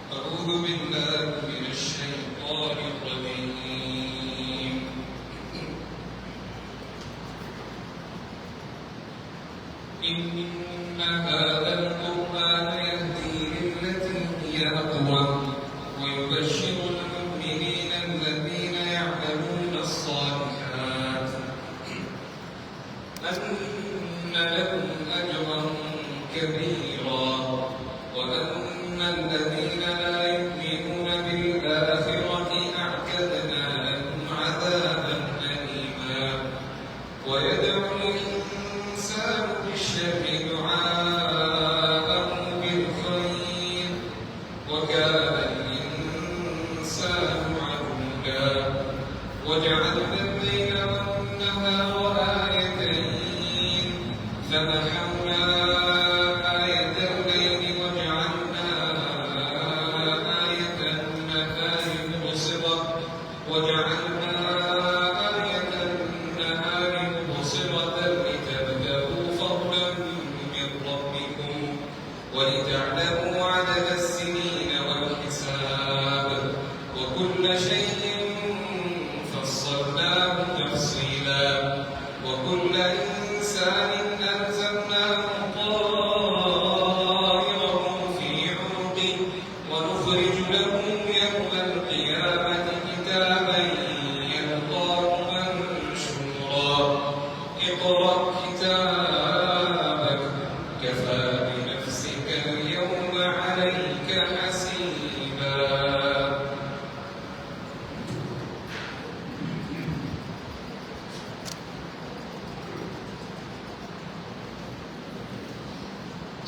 أعوذ بالله من الشيطان الرجيم. إن هذا القرآن يهدي للتي هي أقوم ويبشر المؤمنين الذين يعملون الصالحات أن لهم أجرا كبيرا وأن الذين لا يؤمنون بالآخرة أعتدنا لهم عذابا أليما. ويدعو الإنسان بالشر دعاءه بالخير وكان الإنسان عجولا. وجعلنا الليل والنهار آيتين فمحونا آية الليل وجعلنا آية النهار مبصرة لتبتغوا فضلا من ربكم ولتعلموا عدد السنين والحساب وكل شيء فصلناه تفصيلا. وكل إنسان ألزمناه طائره في عنقه ونخرج له يوم القيامة كتابا يلقاه منشورا. اقرأ كتابك كفى بنفسك اليوم عليك حسيبا.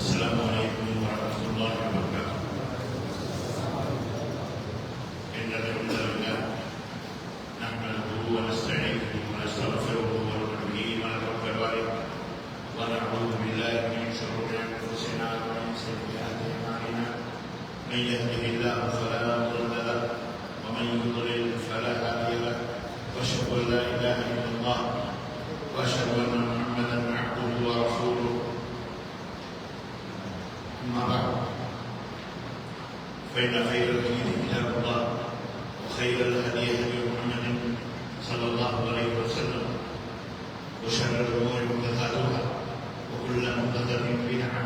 Assalamualaikum warahmatullahi wabarakatuh. Innal hamdalillah nahmaduhu wa nasta'inuhu wa nastaghfiruhu wa nu'minu bihi wa natawakkal wa na'udzu billahi min shururi anfusina wa min sayyiati a'malina. Man yahdihillahu fala mudilla lahu wa man yudlil fala hadiya lahu. Wa asyhadu an la ilaha illallah wa asyhadu anna Muhammadan 'abduhu wa rasuluh. أما بعد فإن خير الحديث كتاب الله وخير الهدي هدي محمد صلى الله عليه وسلم وشر الأمور محدثاتها وكل محدثة بدعة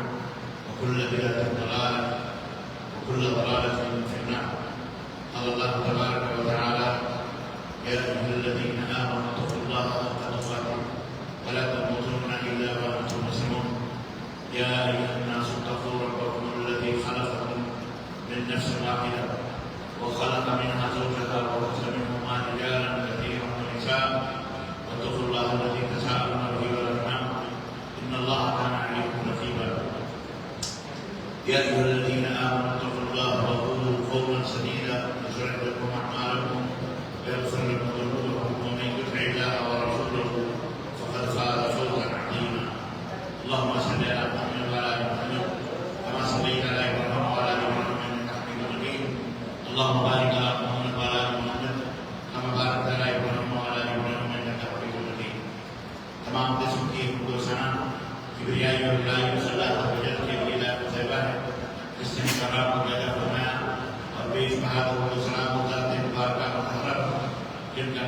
وكل بدعة ضلالة وكل ضلالة في النار. قال الله تبارك وتعالى: يا أيها الذين آمنوا اتقوا الله حق تقاته ولا تموتن إلا وأنتم مسلمون. يا أيها الناس اتقوا ربكم الذي خلقكم من نفس واحدة وخلق منها زوجها وبث منهما رجالا كثيرا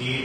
3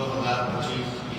2025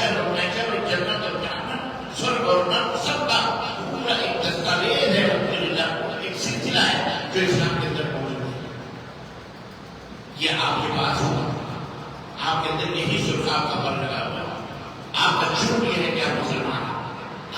محشر اور نیچر اور جنت اور جہنم، سورگ اور نرک، سب کا پورا ایک دستاویز ہے، الحمدللہ ایک سلسلہ ہے جو اسلام کے اندر موجود ہے. یہ آپ کے پاس ہوگا، آپ کے اندر یہی سرخاب کا پر لگا ہوا ہے. آپ کا جرم یہ ہے کہ آپ مسلمان ہیں،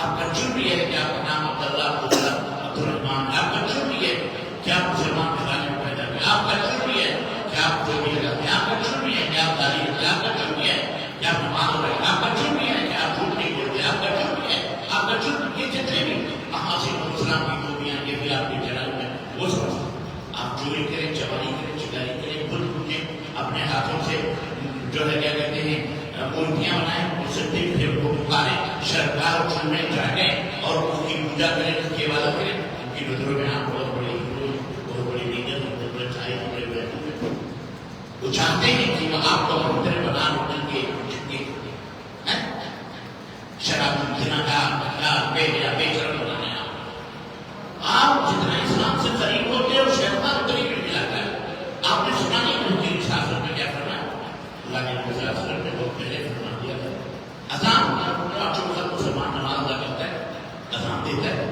آپ کا جرم یہ ہے کہ آپ کا نام عبداللہ، عبدالرحمان، آپ کا جرم یہ ہے کہ آپ مسلمان گھرانے میں پیدا ہوئے، آپ کا جرم یہ ہے کہ آپ جو بھی لگاتے ہیں، آپ کا جرم یہ ہے کہ آپ تعلیم کرتے ہیں، آپ کا جرم یہ ہے کہ آپ نماز پڑھیں، آپ کا جرم یہ ہے کہ آپ جھوٹ نہیں بولتے، آپ کا جرم یہ ہے، آپ کا جرم یہ جتنے بھی محاسن اسلام کی خوبیاں یہ بھی آپ کے چلا ہوئے ہیں وہ سمجھتے. آپ چوری کریں، چواری کریں، چکاری کریں، بت پوجیں، اپنے ہاتھوں سے جو ہے کیا کہتے ہیں مورتیاں بنائیں، اس سے دن پھر کو پکاریں، شرکار چلنے جائیں اور اس کی پوجا کریں، اس کی عبادت کریں. ان کی نظروں میں آپ بہت بڑی بہت بڑی لیڈر، بہت بڑے چائے بڑے بیٹھے. وہ چاہتے ہیں کہ وہ آپ کو منتر بنا لوٹن کے شراب زنا بے شرم بنانے. آپ جتنا اسلام سے قریب ہوتے ہیں اور شیطان اتنی بھی ملاتا ہے. آپ نے سنا نہیں ان کی سیاست میں کیا کرنا ہے؟ اللہ کے سیاست میں بہت پہلے فرما دیا تھا. اذان جو وقت مسلمان نماز ادا کرتا ہے، اذان دیتا ہے،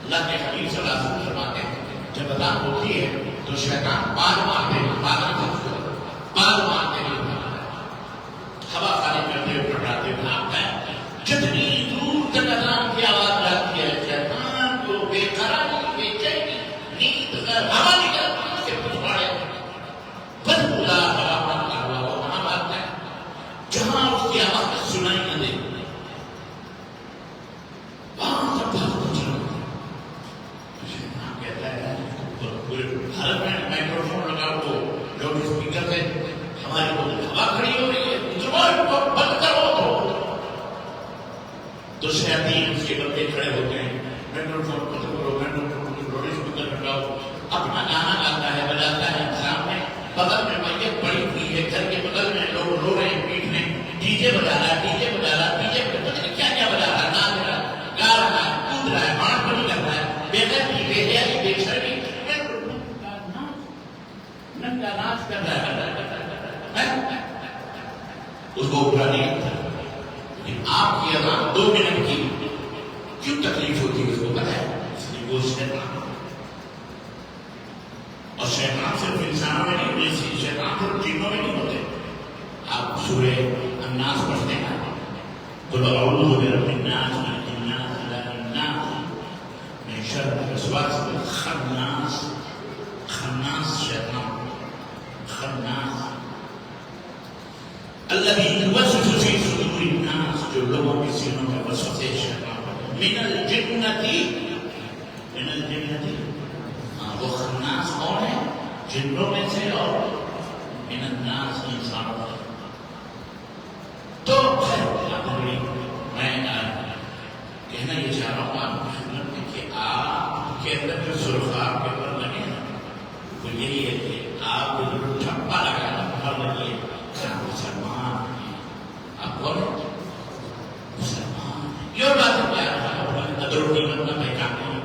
اللہ کے حبیب صلی اللہ علیہ وسلم فرماتے ہیں جب اذان ہوتی ہے تو شیطان بال مارتے ہیں، بال مارتے ہیں، ہوا خالی کرتے ہوئے پھٹراتے ہوئے بھاگتا ہے. جتنی دور تک اذان کی آواز جاتی ہے شیطان کو بے قراری، بے چینی، نیند، ہوا نکلتی ہے، اس کے پچھواڑے بدبولا ہوا بنتا ہوا وہ وہاں بھاگتا ہے جہاں اس کی آواز سنائی نہ دے، وہاں سے بھاگتا چلا. شیطان کہتا ہے پورے بھارت میں مائکروفون لگا کو جو اسپیکر سے ہماری ہوا کھڑی ہو رہی ہے، بند کرو تو شیاطین اس کے بندے کھڑے ہوتے ہیں. مائکروفون بند کرو، مائکروفون بند کرو، اسپیکر لگاؤ. اپنا گانا گاتا ہے، بجاتا ہے. سامنے بغل میں میت پڑی ہوئی ہے، گھر کے بغل میں لوگ رو رہے ہیں، پیٹ میں ڈی جے بجا رہا ہے، ڈی جے بجا رہا ہے، ڈی جے پتہ نہیں کیا کیا بجا رہا ہے، ناچ رہا ہے، گا رہا ہے، کود رہا ہے، بانٹ بنی کر رہا ہے، بے غیرتی، بے حیائی، بے شرمی، ننگا ناچ کر رہا ہے. اس کو اٹھا نہیں کرتا. لیکن آپ کی اذان 2 منٹ کی کیوں تکلیف ہوتی ہے اس کو پتہ ہے؟ اس لیے وہ شیطان، اور شیطان صرف انسانوں میں نہیں ہوتے، شیطان صرف جنوں میں نہیں ہوتے. آپ سورہ الناس پڑھتے ہیں، قل اعوذ برب الناس، ملک الناس، الہ الناس، من شر الوسواس الخناس. خناس شیطان، خناس الذي يوسوس في صدور الناس، جو لوگوں کے سینوں میں وسوسے شیطان. من الجنة، من الجنة، وہ خناس کون ہے؟ جنوں میں سے اور من الناس انسانوں میں. تو میں کہنا یہ چاہ رہا ہوں آپ کہ آپ کے اندر جو سرخاب کے پر لگے نا وہ یہی ہے کہ آپ کو ٹھپا لگانا باہر لگیے کہ آپ مسلمان ہیں. آپ کون ہیں؟ مسلمان. یہ بات کیا ہے؟ قدر و قیمت نہ پہچانے،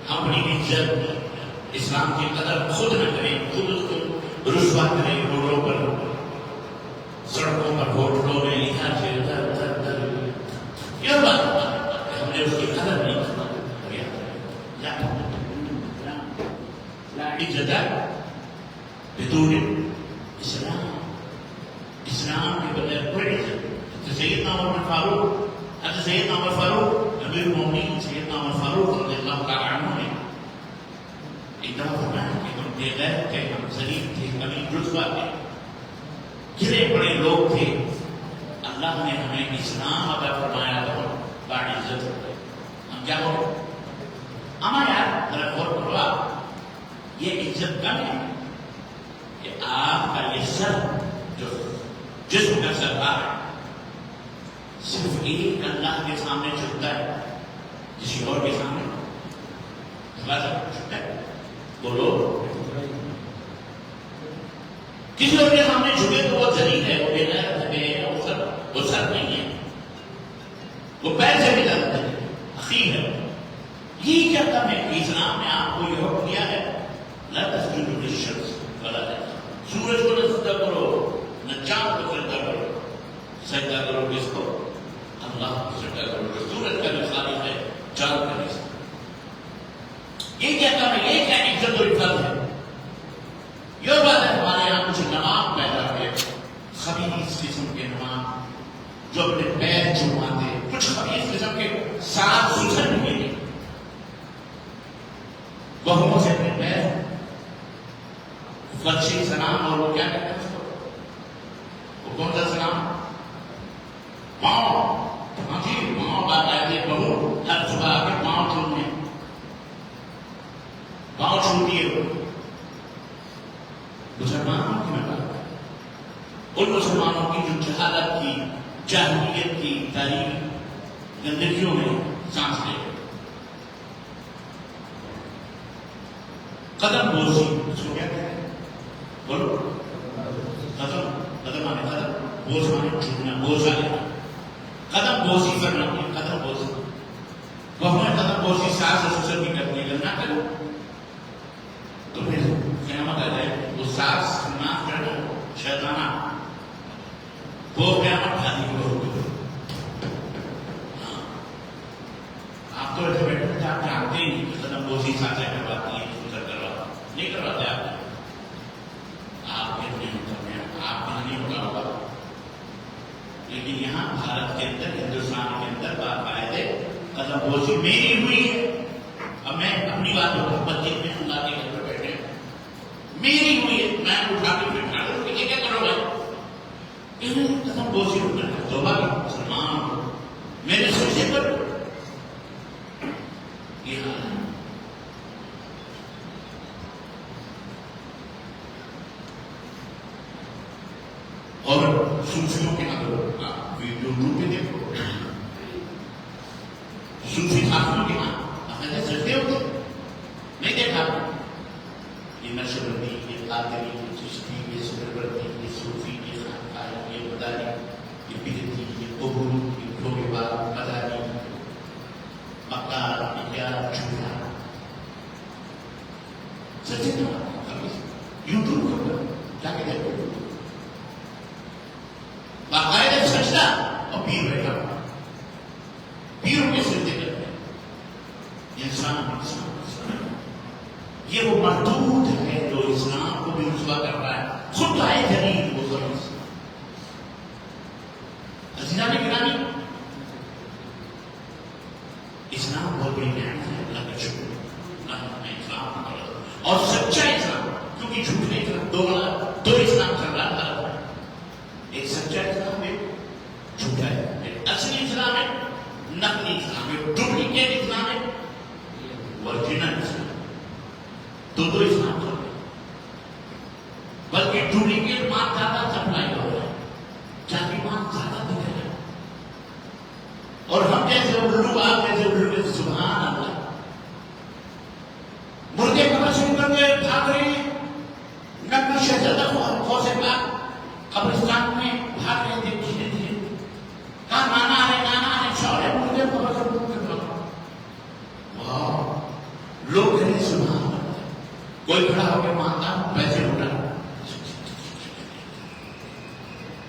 ہم اپنی عزت اسلام کی قدر خود نہ کریں، خود اس کو رسوا کریں، روڈوں پر سڑکوں پر ہوٹلوں میں ادھر سے ادھر ادھر ادھر. یہ بات ہم نے اس کی قدر نہیں کی. لا عزت بدون اسلام، اسلام کے بغیر کوئی عزت. سیدنا عمر فاروق، سیدنا عمر فاروق امیر المومنین سیدنا عمر فاروق رضی اللہ تعالیٰ عنہ نے ایک دفعہ فرمایا کہ ہم بے غیر تھے، ہم ذلیل تھے، کبھی رسوا تھے، گرے پڑے لوگ تھے. اللہ نے ہمیں اسلام عطا فرمایا تو بڑی عزت ہوتے. ہم کیا بولے؟ اما یار ذرا غور کرو، آپ یہ عزت کم ہے کہ آپ کا یہ سر جو جسم کا سردار ہے صرف ایک اللہ کے سامنے جھکتا ہے، کسی اور کے سامنے جھکتا ہے. بولو کسی اور کے سامنے جھکے تو وہ ذلیل ہے، وہ بے غیرت ہے، وہ سر نہیں ہے، وہ پیر سے بھی درد ہے، حقیر ہے. یہ کیا کم ہے کہ اسلام نے آپ کو یہ حکم دیا ہے لا تسجدوا للشمس ولا للقمر، سورج کو نہ سجدہ کرو، نہ چاند کو سجدہ کرو. سجدہ کرو کس کو؟ اللہ سے ڈر کرو. سورج کا جو خالق ہے چاند کا نہیں. یہ کیا کام ہے؟ یہ کیا عزت و عزت ہے؟ یہ بات ہے ہمارے یہاں کچھ نواب پیدا ہوئے, خبیث قسم کے نواب جو اپنے پیر چماتے, کچھ خبیث قسم کے صاف ستھرے نہیں, بہوؤں سے اپنے پیر فرشی سلام, اور وہ کیا کہتے ہیں اس کو, وہ کون سا سلام؟ پاؤں. ہاں جی, پاؤں باقاعدے بہو ہر صبح کے پاؤں چھوڑنے, پاؤں چھوٹی ہے. مسلمانوں کی میں بات ہے, ان مسلمانوں کی جو جہالت کی, جاہلیت کی تاریخ گندگیوں میں سانس لے گئے. قدم بوسی اس کو کیا کہتے ہیں؟ بولو. قدم, قدم آنے قدم, بوجھ آنے چھوٹنا, بوجھ آنے, قدم بوسی کرنا, قدم بوسی. وہ ہمیں قدم بوسی ساس اور سسر بھی کرتی ہے, نہ کرو تو پھر قیامت آ جائے. وہ ساس معاف کر دو شیطانہ, وہ قیامت کھانے کو ہوگی. آپ تو ایسے بیٹھے تھے, آپ جانتے ہی نہیں قدم بوسی ساسیں کرواتی ہیں, سسر کرواتی نہیں کرواتے. آپ کے نہیں ہوتا, آپ کا نہیں ہوتا ہوگا, لیکن یہاں بھارت کے اندر, ہندوستان کے اندر باقاعدے قدم بوسی میری ہوئی ہے. اب میں اپنی بات بتاؤں, بچے میں اللہ کے گھر پہ بیٹھے میری ہوئی ہے, میں اٹھا کے بیٹھا ہوں کہ کیا کرو بھائی, قدم بوسی ہو کر دو بھائی مسلمان میرے سوچے پر یہ حال ہے. اور صوفیوں کے اندر یوٹیوب پہ دیکھو, صوفی صاحبوں کے ہاں اپنے سجدے ہوتے نہیں دیکھا. یہ نقشبندی, یہ قادری, یہ چشتی, یہ سہروردی, یہ صوفی, یہ خانقاہی, یہ مداری, یہ بدعتی, یہ قبول, یہ بھوگے باب, مداری, مکار, یہ کیا جھوٹا سجدے تو یوٹیوب پر جا کے دیکھو. باقاعدہ سجدہ اور پیر بیٹھا, پیروں کے سجدے کرتے ہیں. انسان یہ وہ مردود ہے جو اسلام کو بھی رسوا کر رہا ہے. خود آئے جدید وہ خبیث. عزیزان گرامی, اسلام بہت بڑی نعمت ہے, اللہ کا شکر. اللہ نے اسلام اور سچا اسلام, کیونکہ جھوٹے اسلام دو اسلام چل رہا تھا. ایک سچا اسلام ہے, جھوٹا ہے. ایک اصلی اسلام ہے, نقلی اسلام ہے. ڈپلیکیٹ اسلام ہے, ورجنل اسلام. دو اسلام چل رہے, بلکہ ڈپلیکیٹ مال زیادہ سپلائی ہو رہا ہے, جاتی مال زیادہ دکھ رہا ہے. اور ہم جیسے الو, آپ جیسے الو, سبحان اللہ, مردے کمر شروع کر کے بھاگ رہے ہیں. نبی شہزادہ فوج پاک قبرستان میں بھاگ رہے تھے دھیرے دھیرے. کہا نانا آ رہے, شوہر مردے کمر شروع کر کے. لوگ کہنے سبحان اللہ. کوئی کھڑا ہو کے مانتا پیسے اٹھا,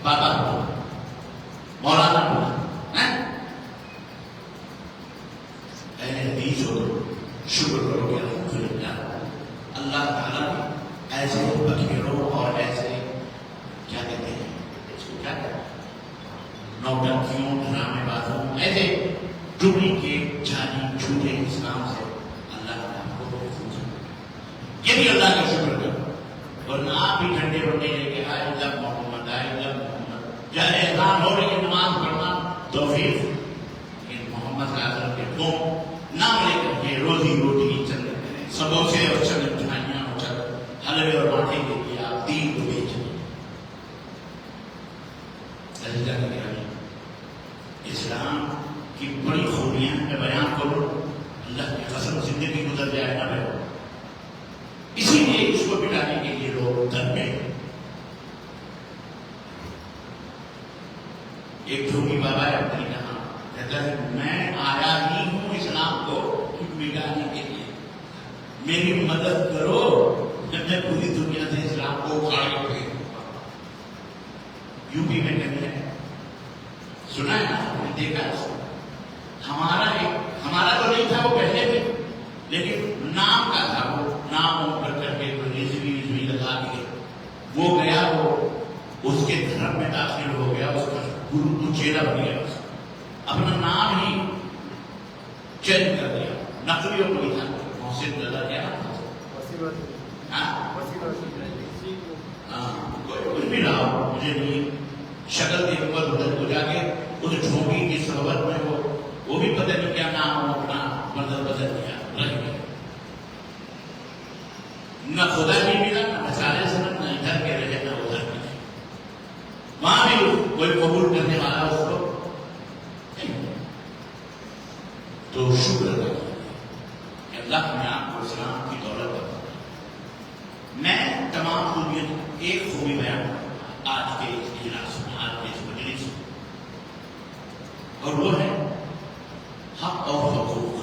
بابا مولانا بولا, حدیث ہو شکر کرو کہ الحمدللہ اللہ تعالیٰ نے ایسے بکیروں اور ایسے کیا کہتے ہیں اس کو, کیا کہتے ہیں, نوٹنکیوں, ڈرامے بازوں, ایسے ڈپلیکیٹ جعلی جھوٹے اسلام سے اللہ نے آپ کو محفوظ کیا. یہ بھی اللہ کا شکر کرو. ورنہ آپ بھی ٹھنڈے بننے لے کے آئے جب محمد, آئے جب محمد, جب اذان ہو رہی ہے نماز پڑھنا توفیق, لیکن محمد صلی اللہ علیہ وسلم کے قوم نام لے کر کے روزی روٹی چل رہے ہیں, سموسے اور چل مٹھائیاں اور چل حلوے اور باٹے کے لیے آپ دین کو بیچ رہے ہیں. اسلام کی بڑی خوبیاں میں بیان کروں, اللہ کی قسم زندگی گزر جائے نہ رہے. اسی لیے اس کو مٹانے کے لیے لوگ در گئے. ایک ڈھونگی بابا ہے اپنی کہاں, کہتا ہے میں آیا ہی ہوں اسلام کو مٹانے کے لیے, میری مدد کرو, جب میں پوری دنیا سے اسلام کو اکھاڑ کر دوں. یو پی میں کہتے ہیں, سنا ہے نا, دیکھا اس کو ہمارا تو نہیں تھا وہ پہلے بھی، لیکن نام کا تھا، وہ نام کر کر کے رضوی لگا کے وہ گیا، وہ اس کے دھرم میں داخل ہو گیا، اس کا گرو چیلا بن گیا، اپنا نام ہی چینج کر دیا، نقلی اور کوئی تھا محسن رضا کیا نام تھا؟ کچھ بھی رہا مجھے نہیں، شکل کے اوپر ادھر کو جا کے اس جھونپی کی صحبت میں وہ بھی پتہ نہیں کیا نام ہو، اپنا مطلب بدل دیا، رہ گیا، نہ خدا بھی ملا، نہ مسالے سمجھ، نہ ادھر کے رہے نہ ادھر کے رہے، وہاں بھی کوئی قبول کرنے والا اس کو نہیں۔ تو شکر ادا کہ اللہ نے آپ کو اسلام کی دولت عطا کی۔ میں تمام خوبیت ایک خوبی بیان کروں آج کے اس اجلاس میں، آج کے اس مجلس میں، اور وہ ہے حق اور حقوق۔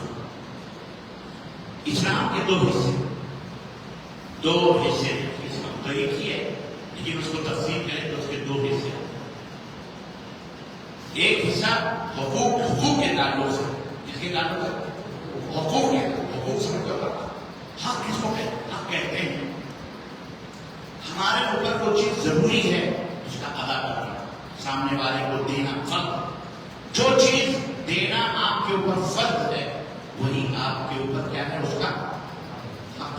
اسلام کے دو حصے ہیں، اسلام تو ایک ہی ہے لیکن اس کو تقسیم کریں تو اس کے دو حصے ہیں۔ ایک حصہ حقوق کے تعلق سے، جس کے تعلق سے حقوق ہے، حقوق سمجھ کر حق کس کو کہتے ہیں؟ ہمارے اوپر وہ چیز ضروری ہے اس کا ادا کرنا، سامنے والے کو دینا فرض، جو چیز دینا آپ کے اوپر فرض ہے وہی آپ کے اوپر کیا ہے، اس کا حق،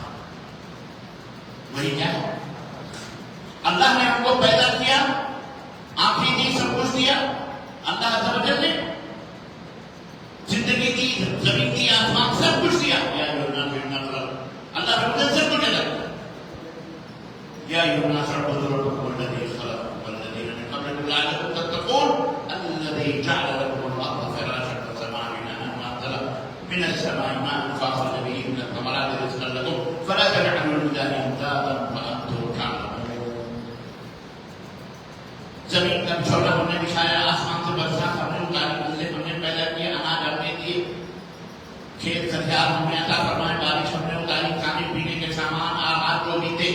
وہی کیا ہے۔ اللہ نے ہم کو پیدا کیا، آنکھیں دی، سب کچھ دیا، اللہ عز و جل نے زندگی دی، زمین دی، آسمان، سب کچھ دیا، اللہ رب العزت کو پیدا کیا، یا ایھا الناس اعبدوا ربکم الذی خلقکم والذین من قبلکم لعلکم تتقون الذی جعل لکم الارض فراشا والسماء بناء وانزل من السماء ماء فاخرج به من الثمرات رزقا لکم فلا تجعلوا للہ اندادا وانتم تعلمون۔ زمین کا چھوڑا ہم نے بچھایا، آسمان سے برسات ہم نے اتاری، غلے ہم نے پیدا کیے، اناج ہم نے دیے، کھیت کھلیان ہم نے عطا فرمائے، بارش ہم نے اتاری، کھانے پینے کے سامان آغاز جو بھی تھے،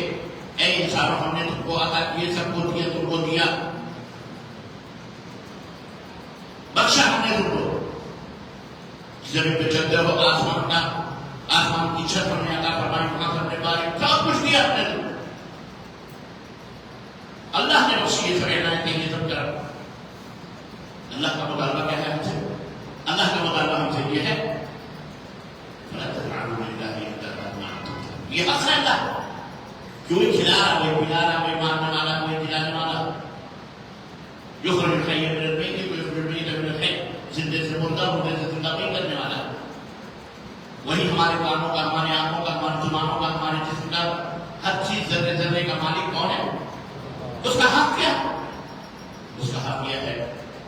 اے انسانوں ہم نے تم کو عطا کیے، سب کو دیا، تم کو دیا، بخشا ہم نے تم کو، زمین پہ چلتے ہو، آسمان کی چھت ہم نے عطا فرمائی، وہاں ہم نے بارش، سب کچھ دیا ہم نے تم کو۔ اللہ نے بخشی یہ سب عنایتیں، یہ سب کرم۔ اللہ کا مطالبہ کیا ہے ہم سے؟ اللہ کا مطالبہ ہم سے یہ ہے یہ حق ہے اللہ، کوئی کھلا رہا، کوئی پلا رہا، کوئی مارنے والا، کوئی دلانے والا، یخرج الحی من المیت ویخرج المیت من الحی، زندے سے مردہ، مردے سے زندہ بھی کرنے والا، وہی ہمارے کانوں کا، ہمارے آنکھوں کا، ہمارے زبانوں کا، ہمارے جسم کا، ہر چیز ذرے ذرے کا مالک کون ہے؟ اس کا حق کیا ہے؟ اس کا حق یہ ہے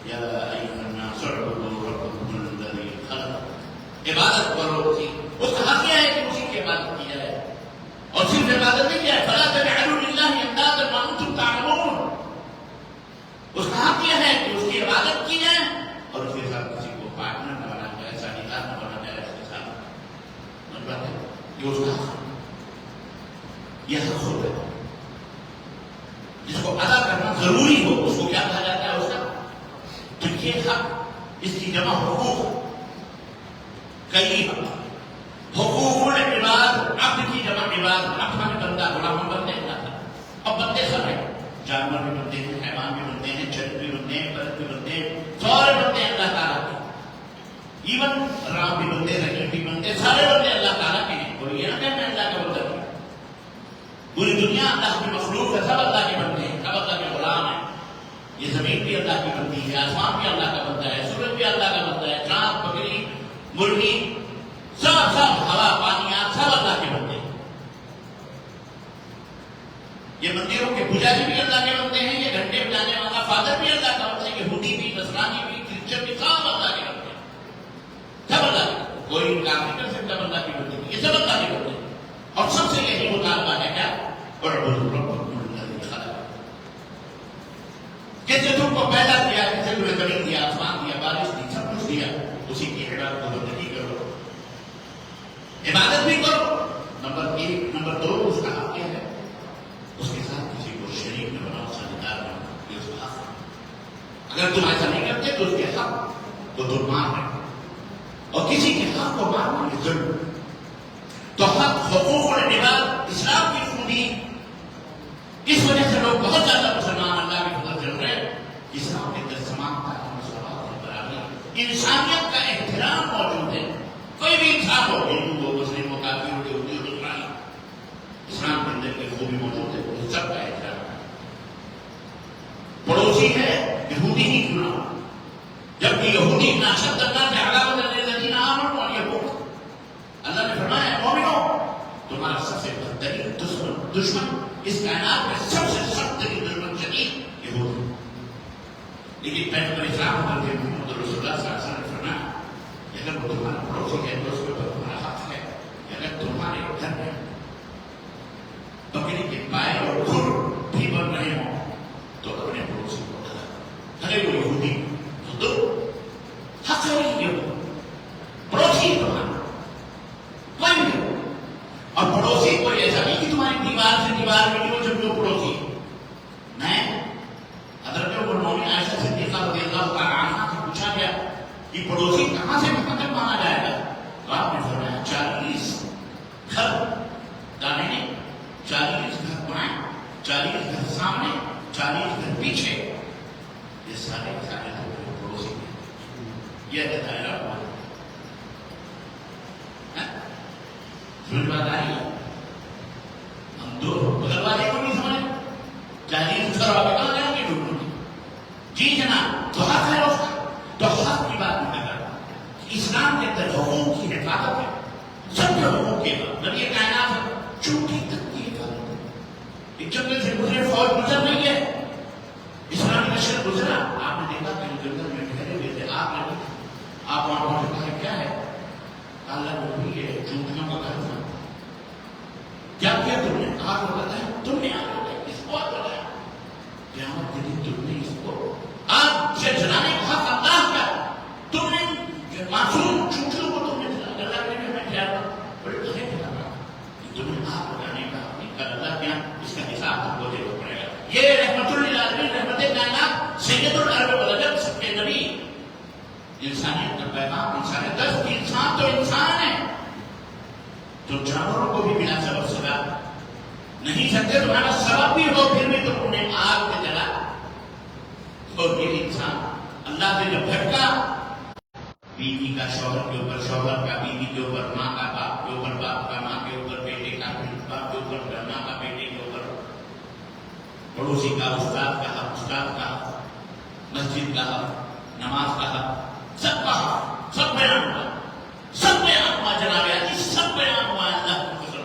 یا ایھا الناس اعبدوا ربکم الذی خلقکم، عبادت کرو اسی، اس کا حق یہ ہے کہ اسی کی عبادت کی جائے، اور صرف عبادت نہیں کیا ہے، فلا تجعلوا للہ اندادا وانتم تعلمون، اس کا حق یہ ہے کہ اس کی عبادت کی جائے اور اس کے ساتھ کسی کو پارٹنر نہ بنا جائے، ساجھیدار نہ بنا جائے اس کے ساتھ، یہ اس کا حق، یہ حق ہوتا ہے جس کو ادا کرنا ضروری ہو، اس کو کیا کہا جاتا ہے؟ اس کا تو یہ حق، اس کی جمع حقوق، کئی حقوق العباد، عبد کی جمع عباد، عبد میں بندہ، غلام بندے اللہ، اب بندے سب ہیں، جانور بھی بنتے ہیں، حیوان بھی بنتے ہیں، چڑھ بھی بنتے ہیں، برد بھی بنتے ہیں، سارے بنتے ہیں اللہ تعالیٰ کے، ایون رام بھی بنتے، رحیم بھی بنتے، سارے بنتے اللہ تعالیٰ کے ہیں، اور یہ نہ کہنا اللہ کا بندہ ہے، پوری دنیا اللہ کی مخلوق ہے، سب اللہ کے بندے ہیں، سب اللہ کے غلام ہیں، یہ زمین بھی اللہ کی بندی ہے، آسمان بھی اللہ کا بندہ ہے، سورج بھی اللہ کا بندہ ہے، چاند، بکری، مرغی، سب ہوا، پانی، آگ، سب اللہ کے بندے ہیں، یہ مندروں کے پجاری بھی اللہ کے بندے ہیں، یہ گھنٹے بجانے والا فادر بھی اللہ کا بندہ ہے، یہودی بھی، نصرانی بھی، کرسچن بھی، سب اللہ کے بندے ہیں، سب اللہ کے بندے، کوئی انکار نہیں کر سکتا اللہ کی بندے، یہ سب اللہ کے بندے ہیں، اور سب سے یہی مطالبہ ہے کیا؟ اعبدوا ربکم الذی خلقکم، کہ جو تم کو پیدا کیا، جسے تمہیں زمین دیا، آسمان دیا، بارش دی، سب کچھ دیا، اسی کی عبادت و بندگی کرو، عبادت بھی کرو، نمبر ایک، نمبر دو، اس کا حق کیا ہے؟ اس کے ساتھ کسی کو شریک نہ بناؤ، ساجھیدار نہ بناؤ، یہ اس کا حق ہے، اگر تم ایسا نہیں کرتے تو اس کے حق وہ ظلمان ہے، اور کسی کے حق کو مارنا یہ ظلم. تو حق حقوق اور عباد اسلام کی خوبی، اس وجہ سے لوگ بہت زیادہ مسلمان اللہ کی فضل چل رہے ہیں. اسلام کے اندر سماعت کا برابری، انسانیت کا احترام موجود ہے. کوئی بھی انسان ہو، ہندو ہو، مسلم ہو، کافر ہو، یہودی ہو، نصرانی، اسلام کے اندر کی خوبی موجود ہے، وہ سب کا احترام ہے. پڑوسی ہے یہودی ہی کیوں نہ ہو، جبکہ یہودی ناشد کرنا سے علاوہ الذین آمنوا والیہود، اللہ نے فرمایا مومنو تمہارا سب سے بہترین دشمن اس کائنات میں سب سے سخت ترین دشمن شدید یہود ہے. لیکن پیغمبر اسلام حضرت محمد رسول اللہ صلی اللہ علیہ وسلم نے فرمایا اگر وہ تمہارا پڑوسی ہے تو اس کے اوپر تمہارا حق ہے. اگر تمہارے گھر میں بکری کے پائے اور کھر بھی بن رہے ہوں تو اپنے پڑوسی کو ارے وہ یہودی تو حق ہے یہ پڑوسی تمہارا کوئی بھی ہو. اور پڑوسی کوئی ایسا نہیں کہ تمہاری دیوار سے دیوار میں ہو جب وہ پڑوسی میں. حضرت مومن عائشہ صدیقہ رضی اللہ تعالی عنہا سے پوچھا گیا کہ پڑوسی کہاں سے مقدم مانا جائے گا؟ تو آپ نے فرمایا 40 گھر دانے، 40 گھر بائیں، 40 گھر سامنے، 40 گھر پیچھے، یہ سارے سارے پڑوسی ہیں. یہ دائرہ ہوا سمجھ بات آ رہی ہے. ہم دو بغل والے کو نہیں سمجھے 40 گھر والے کہاں جائیں گے ڈھونڈوں گی جی جناب تو حق ہے اس کا. تو حق کی بات نہیں کر رہا. اسلام کے اندر حقوق کی حفاظت ہے، سب کے حقوق کی حفاظت. جب یہ کائنات ہے چونٹی تک کی حفاظت ہے. ایک جنگل سے گزرے فوج گزر نہیں ہے، اسلامی لشکر گزرا، آپ نے دیکھا کہ جنگل میں ٹھہرے ہوئے تھے، آپ وہاں پہنچے کہا کیا ہے؟ اللہ نے یہ چونٹیوں کا گھر تھا. کیا کیا تم نے؟ آگ لگاتا ہے. تم نے آگ لگائی، اس کو آگ لگایا. قیامت کے دن تم نے اس کو آگ سے جلانے کا حق اللہ کا. تم نے معصوم چونٹیوں کو تم نے جلایا. اللہ نے ہمیں کیا بڑے بھلے جلانا، تمہیں آگ لگانے کا حق کا اللہ کیا اس کا حساب تم کو دینا پڑے گا. یہ رحمت للعالمین رحمت کائنات سید العرب والعجم سب کے نبی، انسانیت کا پیغام، انسانیت دست کی انسان تو انسان ہے جو جانوروں کو بھی بنا سبب سزا نہیں سکتے. تمہارا سبب بھی ہو پھر بھی تم انہیں آگ میں جلا. اور یہ انسان اللہ سے جب بھٹکا، بیوی کا شوہر کے اوپر، شوہر کا بیوی کے اوپر، ماں کا باپ کے اوپر، باپ کا ماں کے اوپر، بیٹے کا باپ کے اوپر، ماں کا بیٹے کے اوپر، پڑوسی کا استاد کا حق، استاد کا حق، مسجد کا حق، نماز کا حق، سب کا حق، سب بیان ہوا، سب بیان ہوا. جناب علی سب بیان ہوا. اللہ کی قسم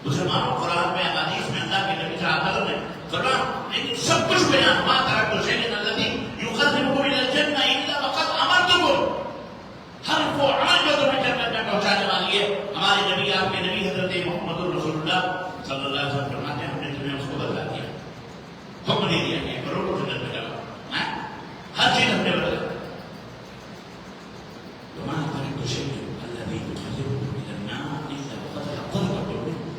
مسلمانوں قرآن میں حدیث میں اللہ کے نبی صلی اللہ علیہ وسلم نے فرمایا لیکن سب کچھ بیان ہوا. ترکت شیئا الذی یقربکم الی الجنہ الا وقد امرتکم. ہر وہ عمل جو تمہیں جنت میں پہنچانے والی ہے، ہمارے نبی، آپ کے نبی حضرت محمد رسول اللہ صلی اللہ علیہ وسلم فرماتے ہیں ہم نے تمہیں اس کو بتا دیا، حکم دے دیا کہ کرو کو جنت میں جاؤ. ہر چیز ہم نے بتا دیا. وما تركت شيئا الذي يقربكم الى النار الا وقد حققته منه.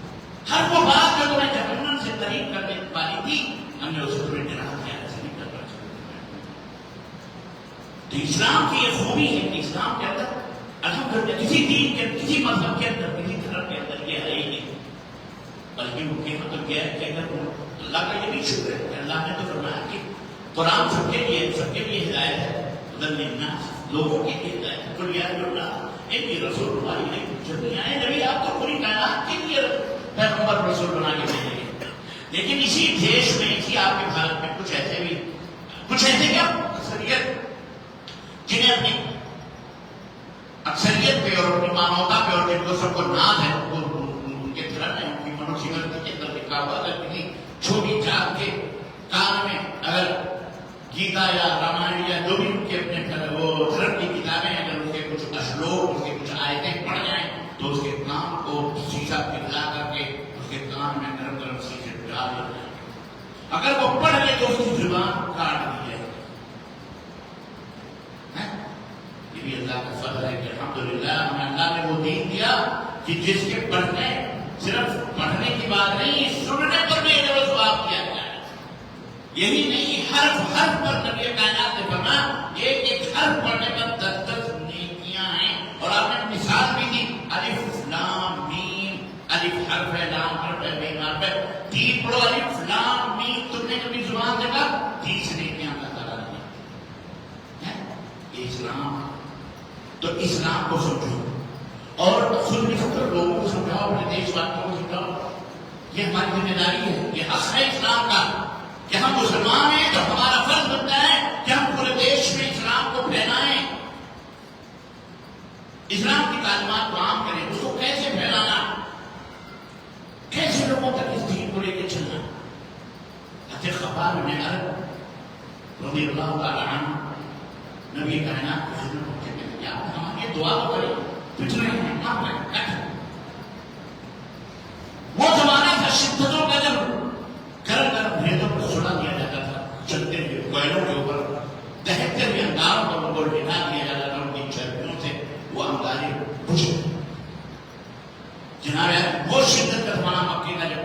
ہر وہ بات جو تمہیں جہنم سے قریب کرنے والی تھی ہم نے اسے تمہیں ڈرا دیا، ایسا نہیں کرنا چاہتے. تو اسلام کی یہ خوبی ہے کہ اسلام کے اندر الحمدللہ کسی دین کے، کسی مذہب کے اندر، کسی دھرم کے اندر یہ ہے ہی نہیں. بلکہ وہ کیا مطلب کیا ہے کہ اگر اللہ کا یہ بھی شکر ہے کہ اللہ نے تو فرمایا کہ قرآن سب کے لیے ہدایت ہے، ہدی للناس، لوگوں کے لیے ہدایت ہے. ایک رسول اللہ علیہ نبی آپ کو پوری کائنات کے لیے پیغمبر رسول بنا کے بھیجیں گے. لیکن اسی دیش میں، اسی آپ کے بھارت میں کچھ ایسے کیا اکثریت جنہیں اپنی اکثریت پہ اور اپنی مانوتا پہ اور جن کو سب کو ناز ہے، ان کے دھرم میں، ان کی منوسمرتی کے اندر لکھا ہوا اگر کسی چھوٹی جات کے کان میں اگر گیتا یا رامائن یا جو بھی ان کے اپنے وہ دھرم کی کتابیں اگر ان کے کچھ اشلوک، ان کے کچھ آیتیں پڑھ جائیں تو اس کے کان کو شیشہ پگھلا کر کے اس کے کان میں گرم گرم شیشے ڈال دیا جائے. اگر وہ پڑھ لے تو اس کی زبان کاٹ دی جائے. یہ بھی اللہ کا فضل ہے کہ الحمدللہ ہمیں اللہ نے وہ دین دیا کہ جس کے پڑھنے، صرف پڑھنے کی بات نہیں، سننے پر بھی اجر و ثواب کیا جائے. یہی نہیں، حرف پر نبی کائنات نے فرمایا ایک حرف پڑھنے پر 10 پڑھو الف لام میم، تم نے کبھی زبان سے کہا 30 نیکیاں اللہ تعالیٰ نے دی. یہ اسلام ہے. تو اسلام کو سمجھو اور خود بھی سمجھو، لوگوں کو سمجھاؤ، اپنے دیش والوں کو سمجھاؤ. یہ ہماری ذمہ داری ہے، یہ حق ہے اسلام کا کہ ہم مسلمان ہیں تو ہمارا فرض بنتا ہے کہ ہم پورے دیش میں اسلام کو پھیلائیں، اسلام کی تعلیمات کو عام کریں. اس کو کیسے پھیلانا، کیسے لوگوں تک اس دین کو لے کے چلنا. حضرت خباب بن عرب رضی اللہ تعالی عنہ نبی کائنات کی خدمت پہنچے کہ ہم یہ دعا تو کریں، پچھلے ہیں نہ کریں. وہ زمانہ تھا شدتوں کا، جب گرم گرم بھیدوں کو سڑا دیا جاتا تھا، چلتے ہوئے کوئلوں کے اوپر دہتے ہوئے انگاروں پر ان کو لٹا دیا جاتا تھا. ان کی چربیوں سے وہ انگاریں بجھ گئی. جناب وہ شدت کا زمانہ مکے کا، جب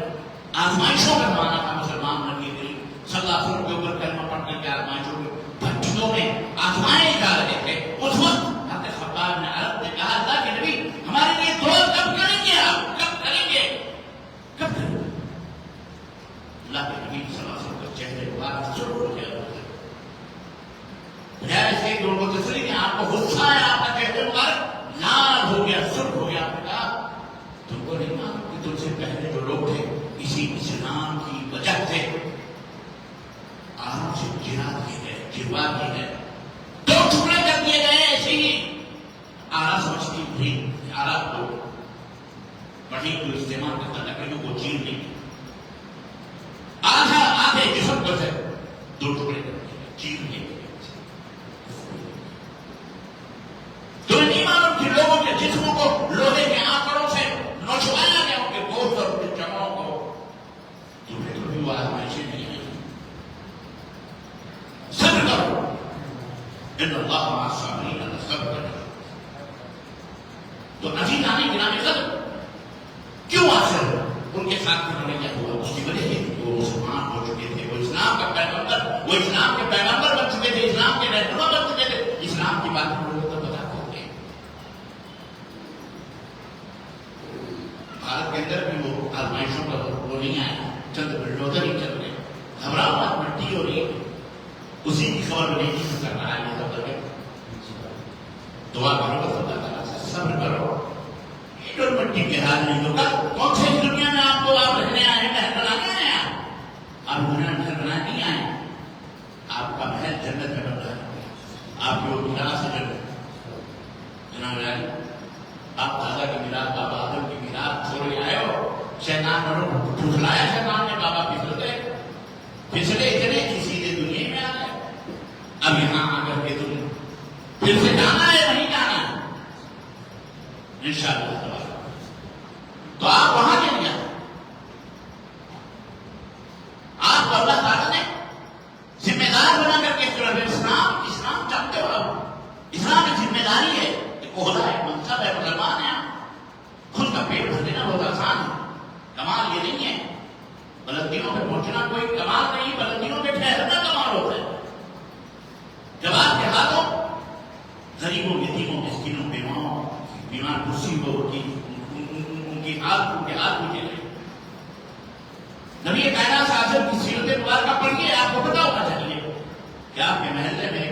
آزمائشوں کا زمانہ تھا. مسلمان نبی کریم صلی اللہ علیہ وسلم کے اوپر کلمہ پڑھ کر کے آزمائشوں کے بھٹکوں میں آزمائے جا رہے تھے. اس وقت حضرت خباب نے عرب نے کہا اللہ کے نبی ہمارے لیے دعا کب کریں گے، آپ کب کریں گے، کب کریں گے. اللہ کے نبی صلی اللہ علیہ وسلم کے چہرے مبارک سرخ ہو گیا. بجائے سے لوگوں کو تسلی کہ آپ کو غصہ آیا، آپ کا چہرے مبارک لال ہو گیا، سرخ ہو گیا. آپ نے کہا تم کو نہیں معلوم کہ تم سے پہلے جو لوگ تھے اسی اسلام کی وجہ سے آرام سے گرا دیے گئے، گروا دیے گئے، دو ٹکڑے کر دیے گئے. ایسے ہی آرا سمجھتی تھی، آرا کو بڑی کو استعمال کرتا لکڑیوں کو چیر نہیں، آدھے جسم کو سے دو ٹکڑے کر دیے گئے، چیر لیے گئے. تو نہیں معلوم کہ لوگوں کے جسموں کو لوہے کے آنکڑوں سے نوچوایا گیا، ان کے گوشت اور ان کے چمڑوں کو. تمہیں تو بھی وہ آزمائشیں نہیں آئی. صبر کرو، ان اللہ مع الصابرین، اللہ صبر کرے. تو عزیزان گرامی قدر کیوں آخر ان کے ساتھ انہوں نے کیا ہوا؟ اس کی وجہ ہے کہ وہ مسلمان ہو چکے تھے، وہ اسلام کا پیغمبر، وہ اسلام کے پیغمبر بن چکے تھے، اسلام کے رہنما بن چکے تھے. اسلام کی بات لوگوں کو بتا ہوتے. بھارت کے اندر بھی وہ آزمائشوں کا وہ نہیں آیا، چند بلڈوزر ہی چل رہے. گھبراہٹ مٹی ہو رہی، اسی کی خبر نہیں کر رہا ہے. یہ سب دعا کرو بس اللہ تعالیٰ سے، صبر کرو. ایک مٹی کے حال نہیں ہوگا. کون سی دنیا میں آپ کو آپ رہنے آئے، محل بنانے آئے ہیں؟ آپ دنیا محل بنانے نہیں آئے. آپ کا محل جنت میں بن رہا ہے. آپ کی وہ میراث ہے جنت. جناب آپ دادا کی میراث، بابا آدم کی میراث چھوڑ کے آئے ہو. شیطان بڑوں ٹھٹلایا، شیطان نے بابا پھسل گئے، پھسلے اتنے کہ سیدھے دنیا میں آ گئے. اب یہاں آ کر کے تم پھر سے جانا ہے، نہیں جانا ہے انشاءاللہ. تو آپ وہاں چلے جائیں. آپ کو اللہ تعالیٰ نے ذمہ دار بنا کر کے اسلام چاہتے ہو. اسلام کی ذمہ داری ہے، ایک عہدہ ہے، منصب ہے. مسلمان ہیں آپ، خود کا پیٹ بھر دینا بہت آسان ہے. کمال یہ نہیں ہے، بلندیوں پہ پہنچنا کوئی کمال نہیں، بلندیوں پہ ٹھہرنا کمال ہوتا ہے. جب آپ کے ہاتھوں غریبوں، یتیموں، مسکینوں، بیواؤں، بیمار کرسی ہو ان کی ہاتھ پوچھے گئے. نبی کائنات صاحب کی سیرت مبارکہ پڑھیے، آپ کو پتا ہونا چاہیے کہ آپ کے محلے میں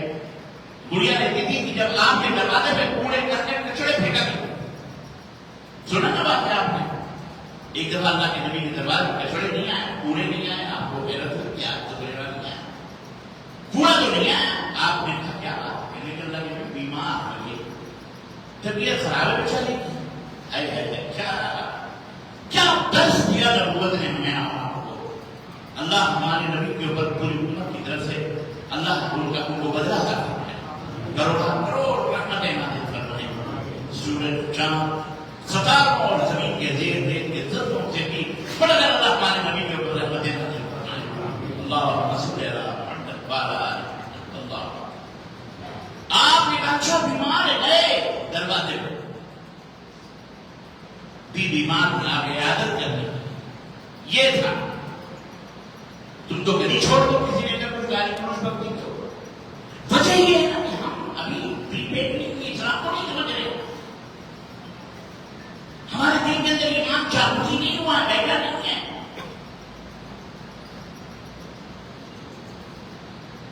گڑیا رہتی تھی کہ جب آپ کے دروازے پہ کوڑے کر کے کچڑے پھینکا گئے. سنا نا بات ہے آپ نے؟ ایک دفعہ اللہ کے نبی کے دروازے پہ کچڑے نہیں آئے، کوڑے نہیں آئے. آپ کو حیرت ہوئی، آپ تو نہیں آیا، کوڑا تو نہیں آیا. آپ نے کہا کیا بات ہے؟ اللہ کے نبی بیمار ہو گئے، طبیعت خراب ہے، بچہ نہیں. کیا درس دیا نبوت نے ہمیں آپ کو. اللہ ہمارے نبی کے اوپر پوری امت کی طرف سے اللہ ان کو بدلا کرتا ہے. کروڑ رحمتیں نازل کر رہے ہیں. سورج، چاند، ستاروں اور زمین کے زیر ریت کے ذروں سے بھی بڑھ کر اللہ ہمارے نبی کے اوپر رحمتیں نازل کر رہے ہیں. اللہ صلی اللہ علیہ وسلم. آپ ایک اچھا بیمار گئے دروازے پہ، بھی بیمار تھا، آپ عیادت کرنے. یہ تھا تم تو کبھی چھوڑ دو، کسی نے کچھ گالی گلوچ پر نہیں چھوڑ. وجہ یہ ہے نا کہ ہم ابھی پریپیڈ نہیں کی، اسلام کو نہیں سمجھ رہے. ہمارے دل کے اندر ایمان جاگرتی نہیں ہوا ہے، بیٹھا نہیں ہے.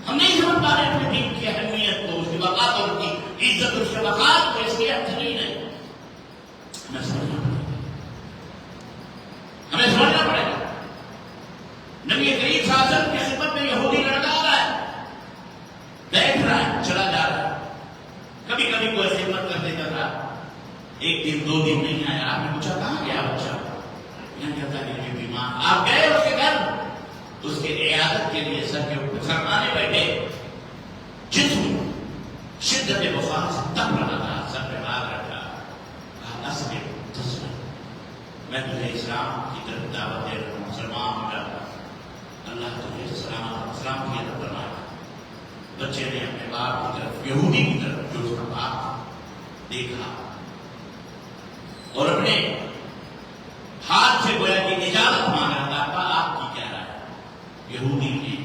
ہم نہیں سمجھ پا رہے اپنے دین کی اہمیت کو، اس کی وقار اور کی عزت، اس کے وقار کو، اس کی اہمیت ہے. ہمیں سمجھنا پڑے گا، ہمیں سمجھنا پڑے گا. نبی کریم صلی اللہ علیہ وسلم کی خدمت میں یہودی لڑکا آ رہا ہے، بیٹھ رہا ہے، چلا جا رہا ہے. کبھی کبھی کوئی خدمت کر دیتا تھا، ایک دن 2 دن نہیں آیا. آپ نے پوچھا کہاں گیا بچہ؟ یہاں کہتا ہے کہ بیمار. آپ گئے اس کے گھر، اس کے عیادت کے لیے سر کے اوپر سرمانے بیٹھے، جسم شدت بخار سے تپ رہا تھا، سر پہ ہاتھ رکھا، کہا اسلم تسلم، میں تجھے اسلام کی طرف دعوت دے رہا ہوں، مسلمان ہو جا، اللہ تجھے اسلام کی طرف فرمایا. بچے نے اپنے باپ کی طرف، یہودی کی طرف، جو اس کا باپ دیکھا اور اپنے ہاتھ سے گویا کہ اجازت مانگ رہا تھا. آپ کی کیا رائے؟ یہودی نے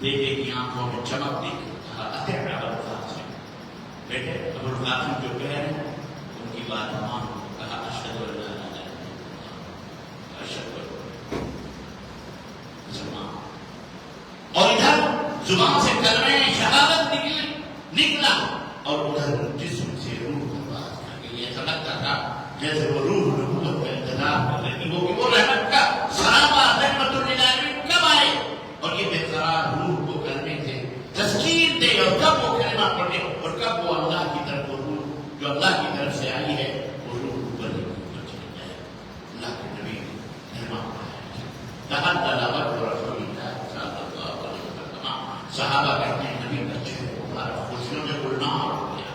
بیٹے کی آنکھوں میں چمک دیکھی، کہا اطیع ابا القاسم، بیٹے ابو القاسم جو کہہ رہے ہیں ان کی بات مان. کہا اشہد ان لا الہ الا اللہ، اشہد مسلمان. اور ادھر زبان سے کلمہ شہادت نکلا اور ادھر جسم سے روح کا باز کر کے. یہ ایسا لگتا تھا جیسے وہ روح نبوت کا انتظار کر رہی تھی، وہ رحمت کا سرابہ رحمت للعالمین کب آئے اور یہ بے قرار روح کو کلمے سے تذکیر دے، اور کب وہ کلمہ پڑھے، اور کب وہ اللہ کی طرف، وہ روح جو اللہ کی طرف سے آئی ہے وہ روح اوپر ہی اوپر چلی جائے. اللہ کے نبی کلمہ پڑھا، رسول اللہ صلی اللہ علیہ وسلم. صحابہ کہتے ہیں نبی کا چہرہ مبارک خوشیوں میں گلنار ہو گیا،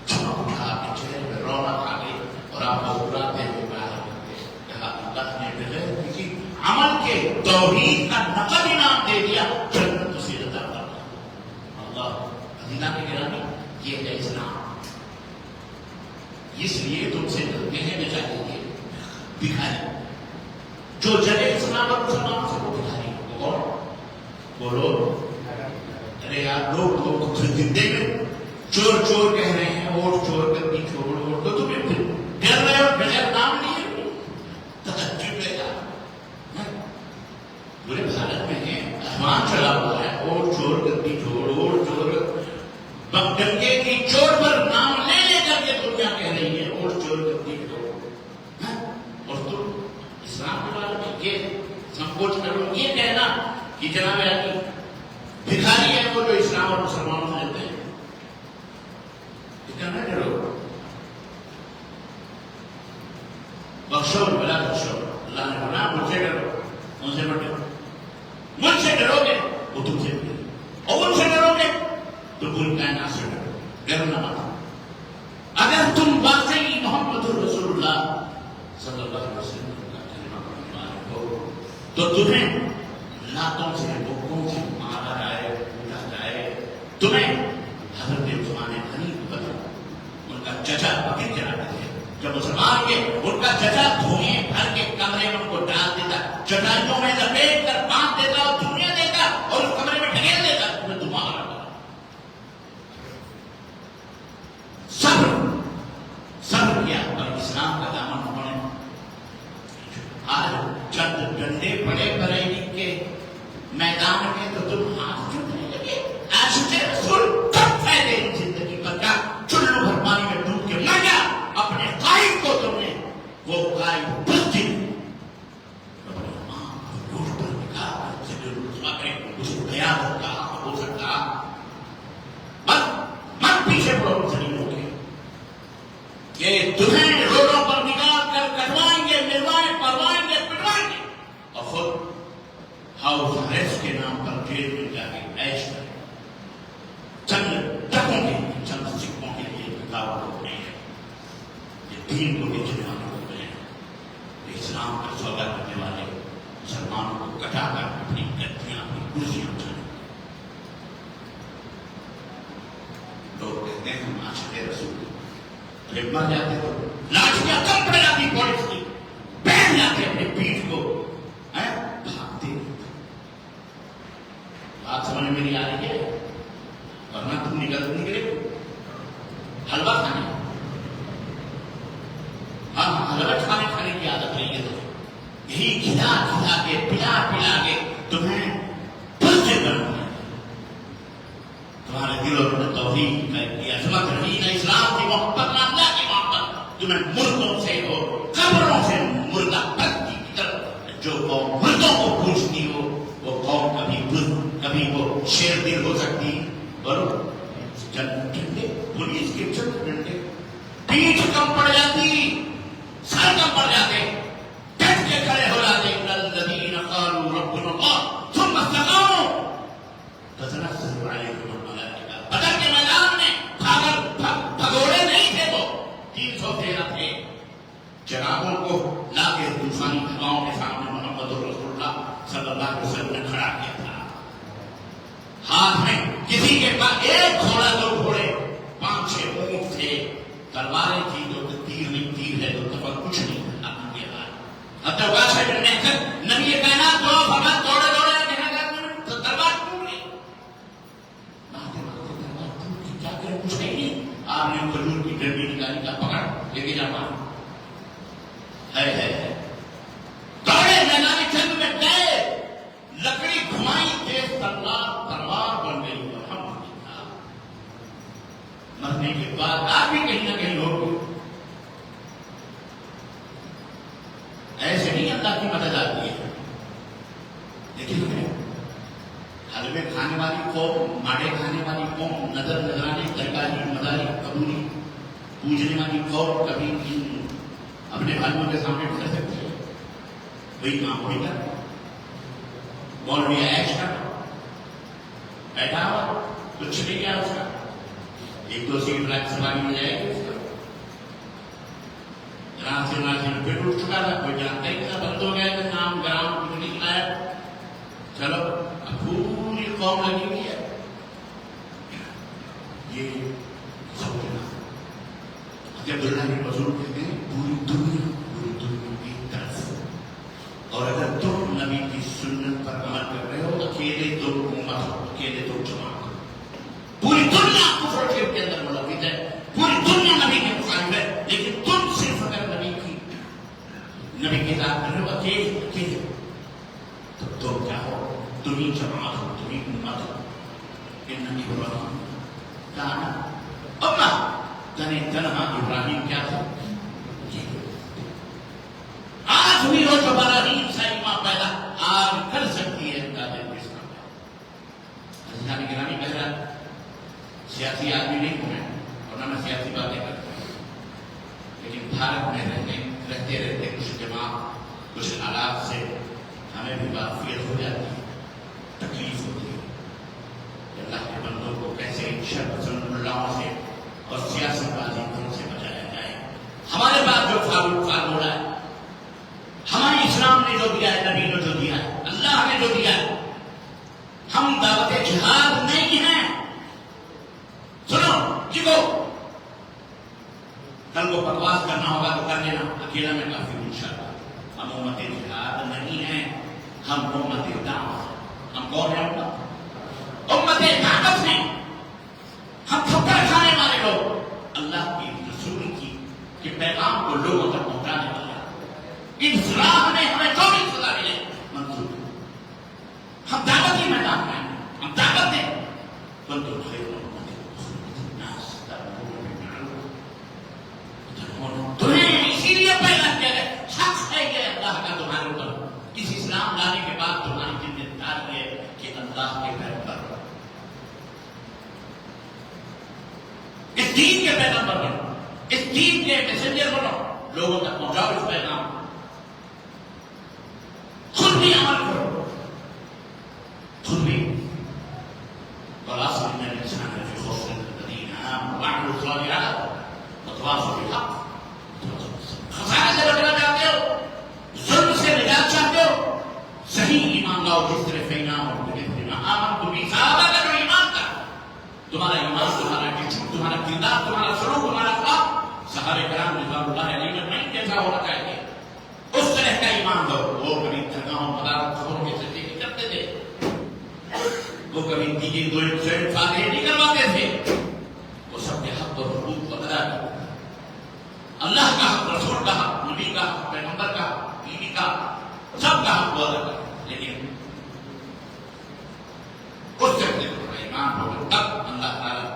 چمک اٹھا، آپ کے چہرے میں رونق آ گئی اور آپ مسکراتے ہوئے باہر نکلے. کہا اللہ نے بغیر کسی عمل کے توحید کا نقد انعام دے دیا، جنت اسے عطا کر دیا. اللہ عزیزاں کے گرامی، یہ ہے اسلام. اس لیے تم سے کہنے چاہیے بھکاری جو جگہ اسلام اور مسلمانوں سے وہ بھکاری ہو. بولو ارے یار، لوگ زندے میں چور چور کہہ رہے ہیں، ووٹ چور کر دی، چھوڑ ووٹ تو تمہیں ڈر رہے ہو بغیر نام لیے. تعجب ہے یار، پورے بھارت میں ہے، احوان چلا ہوا ہے، ووٹ چور کر دی، چھوڑ ووٹ چور. گنگے کی چور پر نام لے لے کر کے دنیا کہہ رہی ہے ووٹ چور کر دی، چھوڑ. اور تم اسلام کے بارے میں یہ سنکوچ کرو، یہ کہنا کہ جناب علی بھکاری ہے وہ جو اسلام اور مسلمانوں سے لیتے ہیں. اتنا کرو، بخشو بلا بخشو. اللہ نے بنا مجھ سے ڈرو، ان سے مت ڈرو. مجھ سے ڈرو گے وہ تم سے ڈرے، اور ان سے ڈرو گے تو پوری کائنات سے ڈرو. ڈرنا مت. اگر تم واقعی محمد رسول اللہ صلی اللہ علیہ وسلم کا کلمہ پڑھنے والے ہو تو تمہیں لاتوں سے بکوں سے مارا جائے، پوچھا جائے. تمہیں حضرت عثمان غنی کو بتا، ان کا چچا بکر جلاتے تھے جب مسلمان کے، ان کا چچا دھوئیں بھر کے کمرے میں ان کو ڈال دیتا، چٹائیوں میں لپیٹ کر باندھ دیتا اور دھوئیں دیتا اور اس کمرے میں ڈھکیل دیتا. تمہیں دماغ لگا صبر کیا اور اسلام کا دامن پڑے. آج چند ڈنڈے پڑے بریلی کے میدان میں تو تم ہاتھ چوٹنے لگے. عاشق رسول کب پھیلے زندگی پر کا چلو بھر پانی میں ڈوب کے مر گیا. اپنے قائد کو تم نے، وہ قائد بس دن اپنے ماں کو روڈ پر نکال سے جو رسوا کرے اس کو قیادت کا ہو سکتا. مت پیچھے پڑو زمین ہو کے کہ تمہیں روڈوں پر نکال کر کٹوائیں گے، ملوائیں، پروائیں گے، پٹوائیں گے، اور خود ہاؤس ریسٹ کے نام پر جیل میں جا کے عیش کریں. چند ٹکوں کے لیے، چند سکوں کے لیے رکاوٹ ہو رہی ہے. یہ دین کو بیچنے والے ہو گئے ہیں، اسلام کا سودا کرنے والے مسلمانوں کو کٹا کر اپنی گدیاں، اپنی کرسیاں اٹھانے. لوگ کہتے ہیں ہم عاشق رسول، مر جاتے تو لاٹیاں کم پڑ جاتی، پولیس کی پہن جاتے اپنی پیٹھ کو، بھاگتے. بات سمجھ میں نہیں آ رہی ہے؟ ورنہ تم نکلے حلوہ کھانے، ہاں حلوہ کھانے کی عادت رہی ہے. تو یہی کھلا کھلا کے، پلا پلا کے تمہیں بزدل بنا دیا. توحید کی عظمت رہی، نہ اسلام کی محبت، نہ اللہ کی محبت. تمہیں مردوں سے ہو، قبروں سے مردہ پرتی کی طرف جو قوم مردوں کو پوچھتی ہو وہ قوم کبھی وہ شیر دل ہو سکتی. بولو ڈنڈے پولیس کے چند ڈنڈے پیٹھ کم پڑ جاتی، سر کم پڑ جاتے، ڈٹ کے کھڑے ہو جاتے. الذین قالوا ربنا اللہ ثم استقاموا تتنزل علیہم الملائکہ. بدر کے میدان میں بھگوڑے نہیں تھے، وہ 313 تھے. جنابوں کو لا کے طوفانی ہواؤں کے سامنے محمد رسول اللہ صلی اللہ علیہ وسلم نے کھڑا کیا تھا. ہاتھ میں کسی کے پاس ایک گھوڑا، 2 گھوڑے، 5-6 اونٹ تھے. تلواریں تھی تو تیر نہیں، تیر ہے تو تفر کچھ نہیں تھا. آپ کے ہاتھ حتی واسع بن محسن نبی کائنات کو فرمان دوڑے تو تلوار ٹوٹ گئی. تلوار ٹوٹ گئی، کیا کرے کچھ نہیں. آپ نے کھجور کی ڈنڈی نکالی، کا پکڑ لے کے جا پانا ہے. دوڑے میدان جنگ میں گئے، لکڑی گھمائی، تیز تلوار بن گئی. مرنے کے بعد آپ بھی کہیں نہ کہیں لوگ ایسے نہیں اللہ کی مدد آتی ہے. لیکن حلوے کھانے والی قوم، ماڑے کھانے والی قوم، نذرانے ترکاری مداری قبولی پوجنے والی قوم کبھی اپنے بھائیوں کے سامنے کر سکتے ہیں. وہی کام ہوئی کر مولوی عیش کر بیٹھا ہوا، کچھ نہیں کیا اس کا. 1-2 سیٹ راج سبھا میں جائے گی. اس کا گرام سے پھر اٹھ چکا تھا، کوئی جانتا ہی تھا، بند ہو گیا. نام گرام کچھ نہیں کھلایا. چلو اب پوری قوم لگی ہوئی ہے. یہ سب جب اللہ کے رسول کہتے ہیں پوری دنیا کی طرف. اور اگر تم نبی کی سنت پر عمل کر رہے ہو، اکیلے تو امت ہو، اکیلے تو جماعت ہو. پوری دنیا کفر کے اندر ملوث ہے، پوری دنیا نبی کے مخالف ہے، لیکن تم صرف اگر نبی کے ساتھ کر رہے ہو اکیلے تو تم کیا ہو؟ تم ہی جماعت ہو، تم ہی امت ہو. نبی ابراہیم کہاں اما جانے تنہا ابراہیم کیا تھا. آج بھی وہ جو براہیم سائی ماں پیدا آج کر سکتی ہے گرامی کہہ رہا سیاسی آدمی نہیں ہوں میں، اور نہ میں سیاسی باتیں کرتا ہوں. لیکن بھارت میں رہتے کچھ جماعت، کچھ حالات سے ہمیں بھی واقفیت ہو جاتی ہے، تکلیف ہوتی ہے. اللہ کے بندوں کو کیسے شر پسند ملاؤں سے اور سیاست بازی سے بچایا جائے. ہمارے پاس جو فارمولہ ہے، ہمارے اسلام نے جو دیا ہے، نبی نے جو دیا ہے، اللہ نے جو دیا ہے، ہم دعوت جہاد نہیں ہیں. سنو لکھو، کل کو بکواس کرنا ہوگا تو کر لینا، اکیلا میں کافی ہوں انشاءاللہ. ہم امت جہاد نہیں ہیں، ہم امت دعوت ہیں. ہم کون ہیں؟ امت دعوت ہیں. ہم تھپڑ کھانے والے لوگ، اللہ کی رسول کی پیغام کو لوگوں تک پہنچانے والے. اس راہ میں ہمیں جو بھی سزا ملے منظور. ہم دعوت ہی میدان میں ہیں، ہم دعوت دیں. کنتم خیر تمہیں اسی لیے پیدا کیا گیا، حق ہے کہ اللہ کا تمہارے اوپر. اس اسلام لانے کے بعد تمہاری ذمہ داری ہے کہ اللہ کے پیغمبر، اس دین کے پیغمبر بنو، اس دین کے میسنجر بنو، لوگوں تک پہنچاؤ اس پیغام. خود بھی عمل کرو، خود بھی. والعصر ان الانسان لفی خسر الذین آمنوا وعملوا الصالحات وتواصوا بالحق. خسارہ سے بچنا چاہتے ہو، ظلم سے نجات چاہتے ہو، صحیح ایمان لاؤ. جس طرح فینا اور آمن تم صحابہ کا جو ایمان تھا، تمہارا ایمان، تمہارا جسم، تمہارا کردار، تمہارا سلوک، تمہارا اخلاق صحابہ کرام رضوان اللہ علیہ اجمعین جیسا ہونا چاہیے. اس طرح کا ایمان دو. وہ کبھی تھکاؤں مدارت خبروں کے سلسلے کی کرتے تھے، وہ کبھی دیگر دو فاتحے نہیں کرواتے تھے. وہ سب کے حق اور حقوق کو ادا کرتے. اللہ کا حق، رسول کا حق، نبی کا حق، پیغمبر کا حق، بیوی کا، سب کا حق وہ ادا کرتے. لیکن اس سے ایمان ہوگا تب اللہ تعالیٰ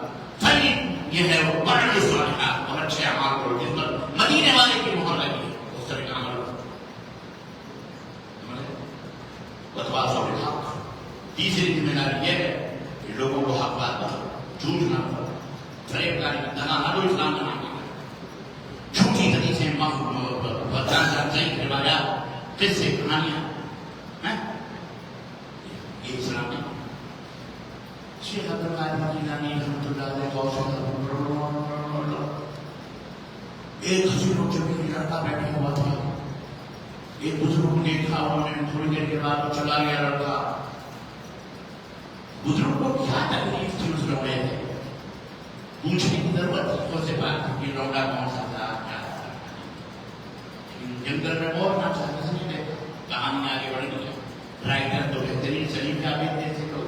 یہ ہے وہ بڑے صالحات اور اچھے اعمال کو جس پر مدینے والے کی مہر لگی ہے اس طرح کا عمل بتواصل بالحق. تیسری ذمہ داری یہ ہے کہ لوگوں کو حق بات بتاؤ، جھوٹ نہ بتاؤ، فریب کاری دگا نہ دو، اسلام کا نام ہے جھوٹی حدیثیں جان صحیح روایات قصے کہانیاں یہ اسلام نہیں. شیخ عبد القادر جیلانی رحمۃ اللہ علیہ ایک حسین و جمیل لڑکا بیٹھا ہوا تھا. ایک بزرگ کو دیکھا، انہوں نے تھوڑی دیر کے بعد چلا گیا لڑکا. بزرگ کو کیا تکلیف تھی اس لوڑے سے پوچھنے کی ضرورت تھی. اس سے بات کی لوڑا کون سا تھا، کیا تھا. جنگل میں بہت نہ چاہتے سے نہیں دیکھا. کہانی آگے بڑھ گئی. رائٹر تو بہترین سلیم جاوید جیسے لوگ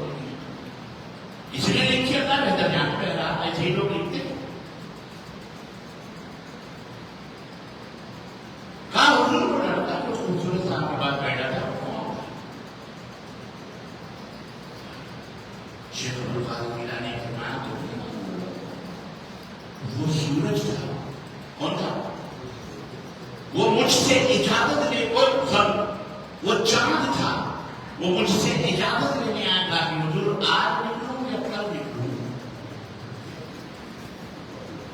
اس لیے لکھے تھا بہتر جان پہ رہا. ایسے ہی لوگ لکھتے کہاں حضور کو ڈرتا کہ خوبصورت صاحب کے بعد بیٹھا تھا. شیخ عبد القادر جیلانی کے نام تو وہ سورج تھا. کون تھا؟ وہ مجھ سے اجازت لے وہ چاند تھا. وہ مجھ سے اجازت لینے آیا تھا کہ حضور آج نکلوں یا کل نکلوں.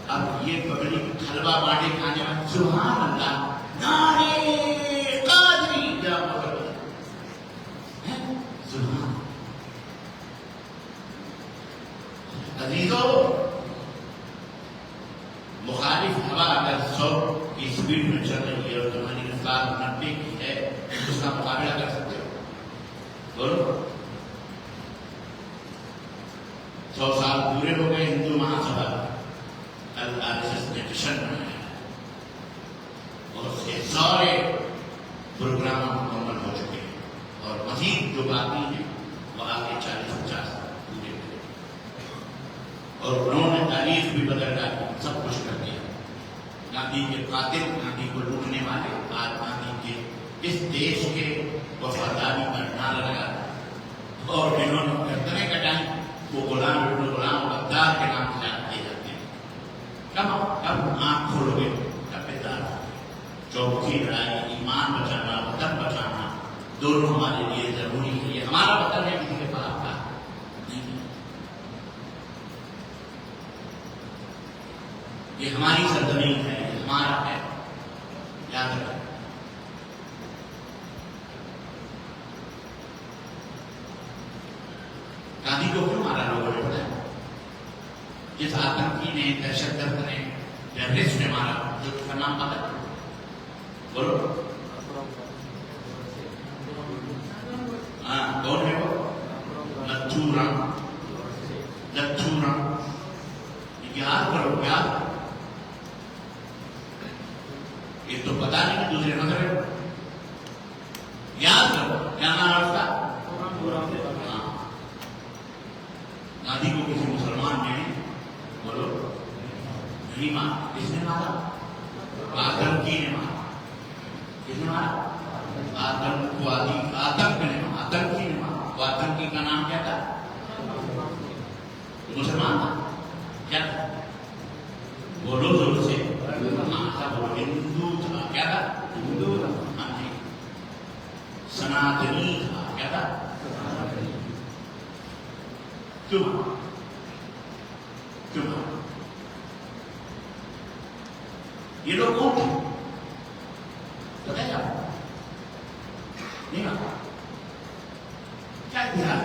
اب یہ پگڑی حلوہ باٹے کھانے میں سبحان اللہ نعرے قادری کیا پگڑی ہے سبحان. عزیزوں مخالف ہوا اگر 100 کی سپیڈ میں چل رہی ہے اور تمہاری رفتار 90 کی ہے اس کا مقابلہ کر سکتے ہو؟ بولو. 100 سال پورے ہو گئے ہندو مہاسبھا RSS نے جشن منایا اور اس کے سارے پروگرام مکمل ہو چکے ہیں اور مزید جو باقی ہیں وہ آگے 40-50 پورے ہوئے اور انہوں نے تاریخ بھی بدل ڈالی. سب کچھ کر دیا. گاندھی کے قاتل، گاندھی کو لوٹنے والے آج گاندھی کے اس دیش کے وفاداری پر نعرہ لگا اور انہوں نے گردنیں کٹائی. وہ غلام غدار کے نام سے دیے جاتے ہیں. کب آنکھ کھولو گے تب بیدار ہو گے. چوکی لڑائی، ایمان بچانا، وطن بچانا دونوں ہمارے لیے ضروری ہے. یہ ہمارا وطن ہے، کسی کے پاس کا نہیں. یہ ہماری سرزمین ہے، یہ ہمارا ہے. یاد رکھیں. گاندھی کو کیوں مارا لوگوں نے پتا ہے؟ جس آتنکی نے، دہشت گرد نے، ٹیررسٹ نے مارا جو اس کا نام پتا ہے؟ بولو. ہاں کون ہے وہ؟ لچھو رام. یاد کرو یاد. یہ تو پتا نہیں کہ دوسرے مذہب یاد کرو کیا نام ہے اس کا؟ گاندھی کو کسی مسلمان نے بولو نہیں مارا. کس نے مارا؟ آتنکی نے مارا. کس نے مارا؟ آتنکی نے مارا. آتنکی نے مارا. وہ آتنکی کا نام کیا تھا؟ مسلمان تھا کیا تھا؟ بولو زور سے. وہ ہندو تھا. کیا تھا؟ ہندو تھا. ہاں جی. سناتنی تھا. کیا تھا؟ کیوں یہ لوگ کون تھے پتہ ہے آپ نہیں آپ کیا اتحاد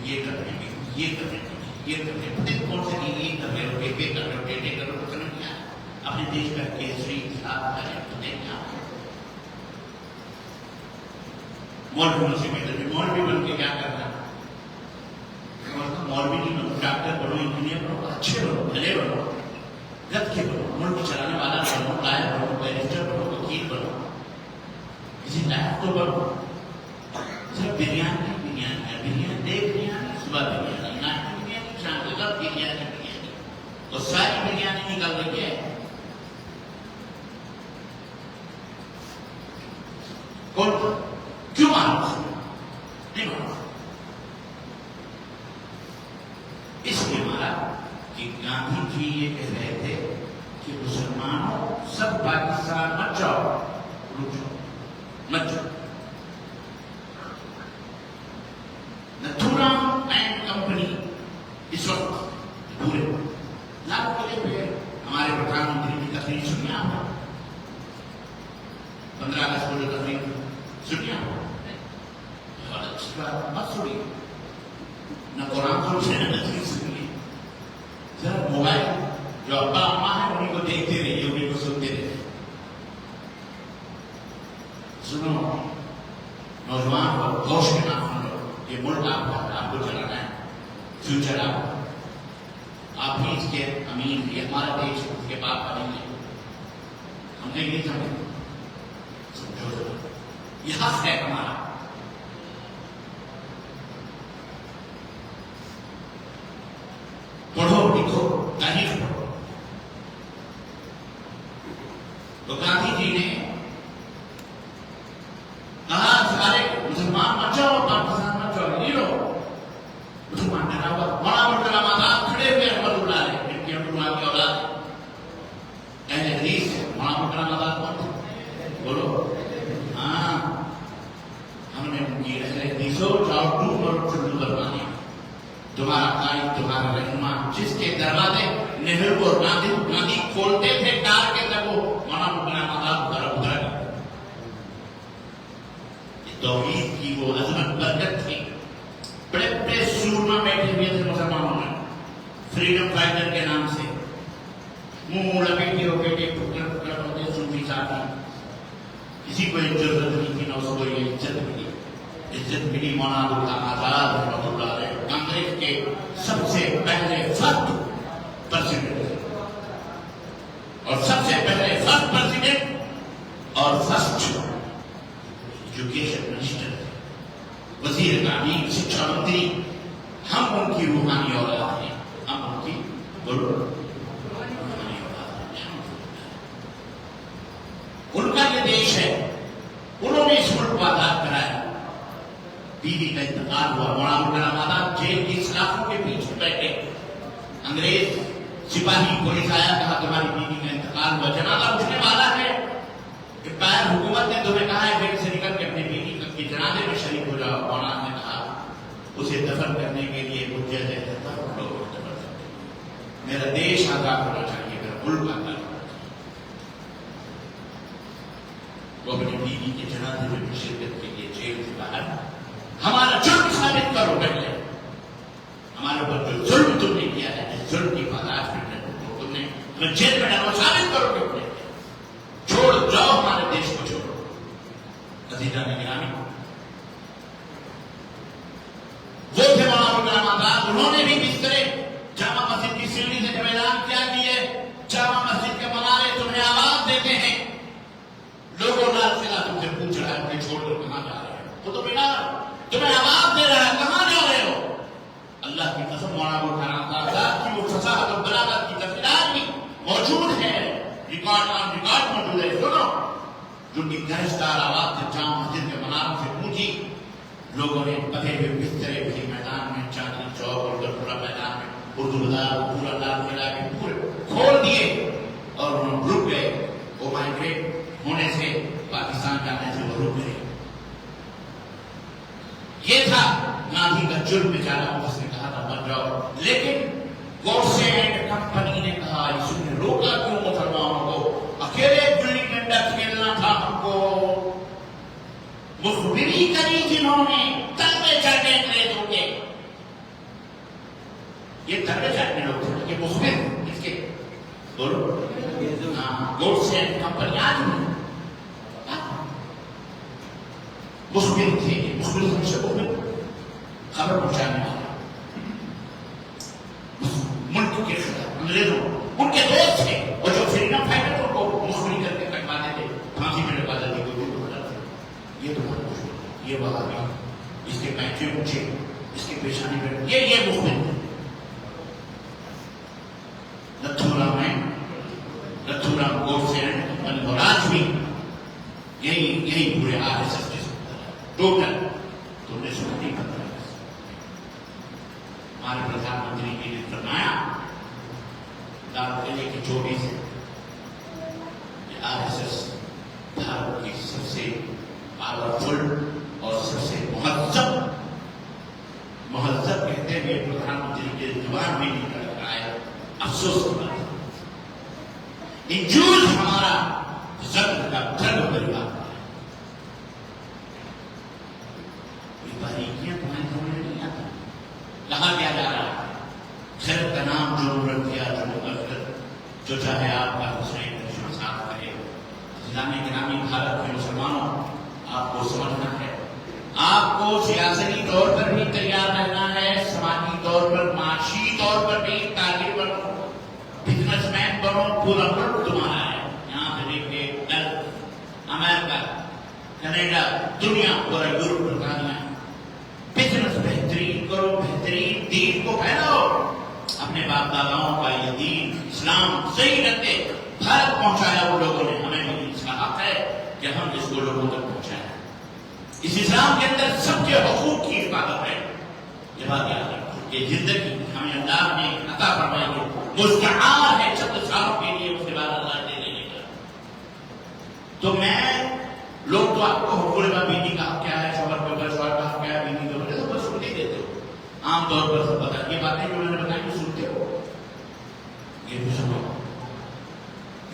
یہ کر رہے ہیں یہ کر رہے ہیں یہ کر رہے ہیں پتہ کون سے یہ کر رہے ہو یہ کر رہے ہو یہ کر رہے ہو سمجھ نہیں آیا. اپنے دیش کا کیسری اتحاد کریں پتہ نہیں آپ مولوی سے بہتر مولوی بن کے کیا کرنا ہے. مولوی نہیں بنو، ڈاکٹر بنو، انجینئر بنو، اچھے بنو، بھلے بنو، گد کے بنو، ملک چلانے والا بنو، لائق بنو، بیرسٹر بنو، وکیل بنو، کسی لائق تو بنو. صرف بریانی دیکھ بریانی صبح بریانی ناشتے بریانی شام کو کب بریانی اور ساری بریانی نکل رہی ہے. کون کیوں مارا نہیں مارا؟ اس لیے مارا کہ گاندھی جی یہ کہہ رہے تھے کہ مسلمانوں سب پاکستان مت جاؤ، رک جاؤ، مت جاؤ. نتھورام اینڈ کمپنی اس وقت پورے لال قلعے پہ ہمارے پردھان منتری کی تقریر سنی آپ نے؟ 15 اگست کو جو تقریر سنی آپ نے؟ بہت اچھی بات، مت سنیے، نہ قرآن سنیے نہ تقریر سنیے. ذرا موبائل جو ابا اماں ہیں انہیں کو دیکھتے رہیے، انہیں کو سنتے رہیے. سنو نوجوان کو ہوش کے نام سنو، یہ ملک آپ کو چلانا ہے، فیوچر آپ ہی اس کے امین، یہ ہمارا دیش ہے، اس کے باپ کا نہیں ہے. ہم نے نہیں سمجھو، یہ حق ہے ہمارا. پڑھو لکھو، تاریخ پڑھو. تو گاندھی جی نے کہا سارے مسلمان مت جاؤ، پاکستان مت جاؤ، نہیں رہو. مسلمان ڈرا ہوا، بڑا مرتبہ آزاد کھڑے ہوئے احمد اللہ علیہ، ان کی احمد کی اولاد اہل حدیث ہے. بڑا مرتبہ آزاد کون تھے؟ بولو. ہاں، ہم نے ان کی اہل حدیثوں جاؤ ڈوب اور چلو بربانی، تمہارا قائد، تمہارا رہنما، جس کے دروازے نہرو اور گاندھی کھولتے تھے ڈال کے تک وہ مولانا مبارک آزاد ادھر ادھر. توحید کی وہ عظمت برکت تھی. بڑے بڑے سورما بیٹھے ہوئے تھے مسلمانوں میں، فریڈم فائٹر کے نام سے، منہ لپیٹے ہو بیٹے ٹکڑ ٹکڑ ہوتے صوفی صاحب. کسی کو ضرورت نہیں تھی، نہ اس کو یہ عزت ملی. عزت ملی مولانا آزاد رحمۃ اللہ علیہ، کانگریس کے سب سے پہلے فرسٹ پریزیڈنٹ، اور سب سے پہلے فرسٹ پریزیڈنٹ اور فرسٹ ایجوکیشن منسٹر، وزیر تعلیم، شکشا منتری. ہم ان کی روحانی اولاد ہیں، ہم ان کی بولو روحانی اولاد ہیں. ان کا یہ دیش ہے، انہوں نے اس ملک کو آزاد کرایا. بیوی کا انتقال ہوا، مولانا مبارک آزاد جیل کی سلاخوں کے پیچھے بیٹھے، انگریز سپاہی پولیس آیا، کہا تمہاری بیوی کا انتقال ہوا، جنازہ اٹھنے والا ہے. باہر حکومت نے تمہیں کہا ہے پھر سے نکل کے اپنی بیوی کے جنازے میں شریک ہو جاؤ. مولانا نے کہا اسے دفن کرنے کے لیے مجھ جیسے لوگ میرا دیش آزاد ہونا چاہیے، میرا ملک آزاد ہونا چاہیے. وہ اپنی بیوی کے جنازے میں بھی شرکت کے لیے جیل سے باہر. ہمارا جرم ثابت کرو پہلے، ہمارے اوپر جو ظلم تم نے کیا ہے، اس ظلم کی پاداش تم نے جیل میں ڈالو، ثابت کرو کہ اپنے چھوڑ جاؤ، ہمارے دیش کو چھوڑو. عزیزان گرامی، وہ تھے مولانا مبارک آزاد. انہوں نے بھی کس طرح جامع مسجد کی سیڑھی سے جب اعلان کیا کہ یہ جامع مسجد کے منارے تمہیں آواز دیتے ہیں، لوگوں لال قلعہ تم سے پوچھ رہا ہے تمہیں چھوڑ کر کہاں جا رہے ہیں؟ وہ تو مینار تمہیں آواز دے رہا ہے، کہاں جا رہے ہو؟ اللہ کی قسم، مولانا مبارک آزاد کی وہ فصاحت اور بلاغت کی تفصیلات بھی موجود ہے، ریکارڈ آن ریکارڈ موجود ہے. سنو، جو کی گرجدار آواز جب جامع مسجد کے مناروں سے گونجی، لوگوں نے پتے ہوئے بسترے بھی میدان میں، چاندنی چوک اور پورا میدان میں اردو بازار، پورا لال قلعہ کے پورے کھول دیے اور انہوں رک گئے. وہ مائگریٹ ہونے سے، پاکستان جانے سے وہ رک گئے. یہ تھا گاندھی کا جرم بیچارہ، جس نے کہا تھا مر جاؤ. لیکن گوڈسے اینڈ کمپنی نے کہا، اس نے روکا کیوں مسلمانوں کو؟ اکیلے گلی ڈنڈا کھیلنا تھا ہم کو. مخبری کری جنہوں نے تلبے چڑھنے کے لیے روکے. یہ تلبے چڑھنے لوگ تھے، یہ مخبر اس کے بولو گوڈسے اینڈ کمپنی آج بھی مخبر تھے. مخبر سے مخبر خبر پہنچانے والا ملک کے خلاف انگریزوں ان کے دوست تھے، اور جو فریڈم فائٹر کو مخبری کر کے کٹواتے تھے، پھانسی میں لگا دیتے تھے. یہ تو بہت مشکل، یہ بات ہے. اس کے پینچے اونچے، اس کی پیشانی پہ یہ مخبر نتھورام گوڈسے اینڈ کمپنی، اور آج بھی یہی پورے RSS کے ٹوٹل تو 1915 ہمارے پردھان منتری جی نے فرمایا لال قلعے کی چوٹی سے RSS بھارت کی سب سے پاورفل اور سب سے مہذب کہتے ہوئے پردھان منتری کے زبان میں نکل کر آیا. افسوس کی بات انجوز ہمارا زخم کا درد پریوار باریکیاں تمہاری سمجھ نہیں آتا. کہا کیا جا رہا ہے خیر کا نام جو رکھ دیا جو چاہے آپ کا حسین صاحب کرے. اسلامی گرامی بھارت کے مسلمانوں آپ کو سمجھنا ہے آپ کو سیاسی طور پر بھی تیار رہنا ہے, سماجی طور پر معاشی طور پر بھی تاجر بنو, بزنس مین بنو, پورا ملک تمہارا ہے. یہاں سے دیکھ کے امریکہ, کینیڈا, دنیا پورا یورپ, برطانیہ بزنس بہترین کرو, بہترین دین کو پھیلاؤ. اپنے باپ داداؤں کا یہ دین اسلام صحیح رکھتے بھارت پہنچایا وہ لوگوں نے, ہمیں بھی اس کا حق ہے کہ ہم اس کو لوگوں تک پہنچائیں. اس اسلام کے اندر سب کے حقوق کی حفاظت ہے. یہ بات یاد رکھو کہ زندگی ہمیں اللہ نے عطا فرمائی ہے, مستعار ہے چند سالوں کے لیے, اس کے بعد اللہ دے دینے کا. تو میں لوگ تو آپ کو حقوق بیوی کا حق کیا ہے, شوہر کے اوپر شوہر کا حق کیا ہے, بیوی کے اوپر, تو بس سنتے دیتے ہو عام طور پر سب پتا. یہ باتیں جو میں نے بتائی وہ سنتے ہو, یہ بھی سنو,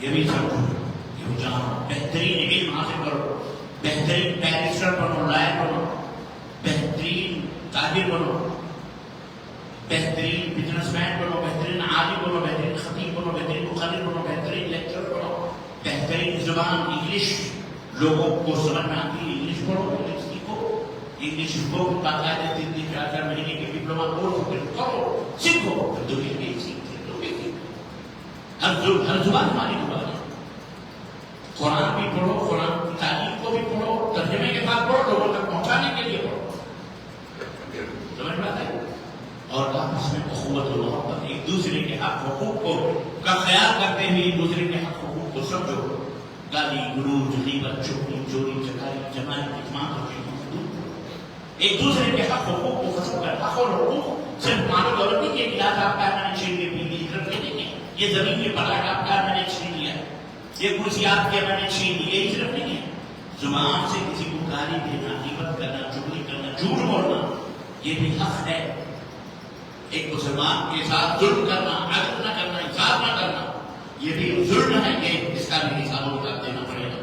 یہ بھی سمجھو, یہ بھی جانو. بہترین علم حاصل کرو, بہترین بیرسٹر بنو, لائر بنو, بہترین تاجر بنو, بہترین بزنس مین بنو, بہترین عالم بنو, بہترین خطیب بنو, بہترین مخرج بنو, بہترین لیکچرر بنو. بہترین زبان انگلش لوگوں کو سمجھ میں آتی ہے, انگلش پڑھو, انگلش سیکھو, انگلش کو باقاعدہ 3-4 مہینے کے ڈپلوما کورس کرو, سیکھو, دنیا کے سیکھتے لوگ. ہر زبان ہماری زبان ہے. قرآن بھی پڑھو, قرآن کی تعلیم کو بھی پڑھو, ترجمے کے ساتھ پڑھو, لوگوں تک پہنچانے کے لیے پڑھو. سمجھ میں آتا ہے. اور آپس میں اخوت و محبت, ایک دوسرے کے حق حقوق کا خیال کرتے ہوئے ایک دوسرے کے حق حقوق کو سمجھو. گالی گلوچ, غیبت, چغلی, چوری, چکاری, جماعت, اجماع, ایک دوسرے کے حق حقوق کو ختم کر. حق اور حقوق صرف مال و دولت نہیں کہ گلاس آپ کا میں نے چھین کے پی لی, نہیں ہے. یہ زمین کے پلاٹ آپ کا میں نے چھین لیا, یہ کرسی آپ کے میں نے چھین لی, یہی صرف نہیں ہے. زبان سے کسی کو گالی دینا, غیبت کرنا, چغلی کرنا, جھوٹ بولنا, یہ بھی حق ہے. ایک مسلمان کے ساتھ ظلم کرنا, عدل نہ کرنا, انصاف نہ کرنا, یہ بھی ظلم ہے کہ اس کا بھی حساب و کتاب دینا پڑے گا.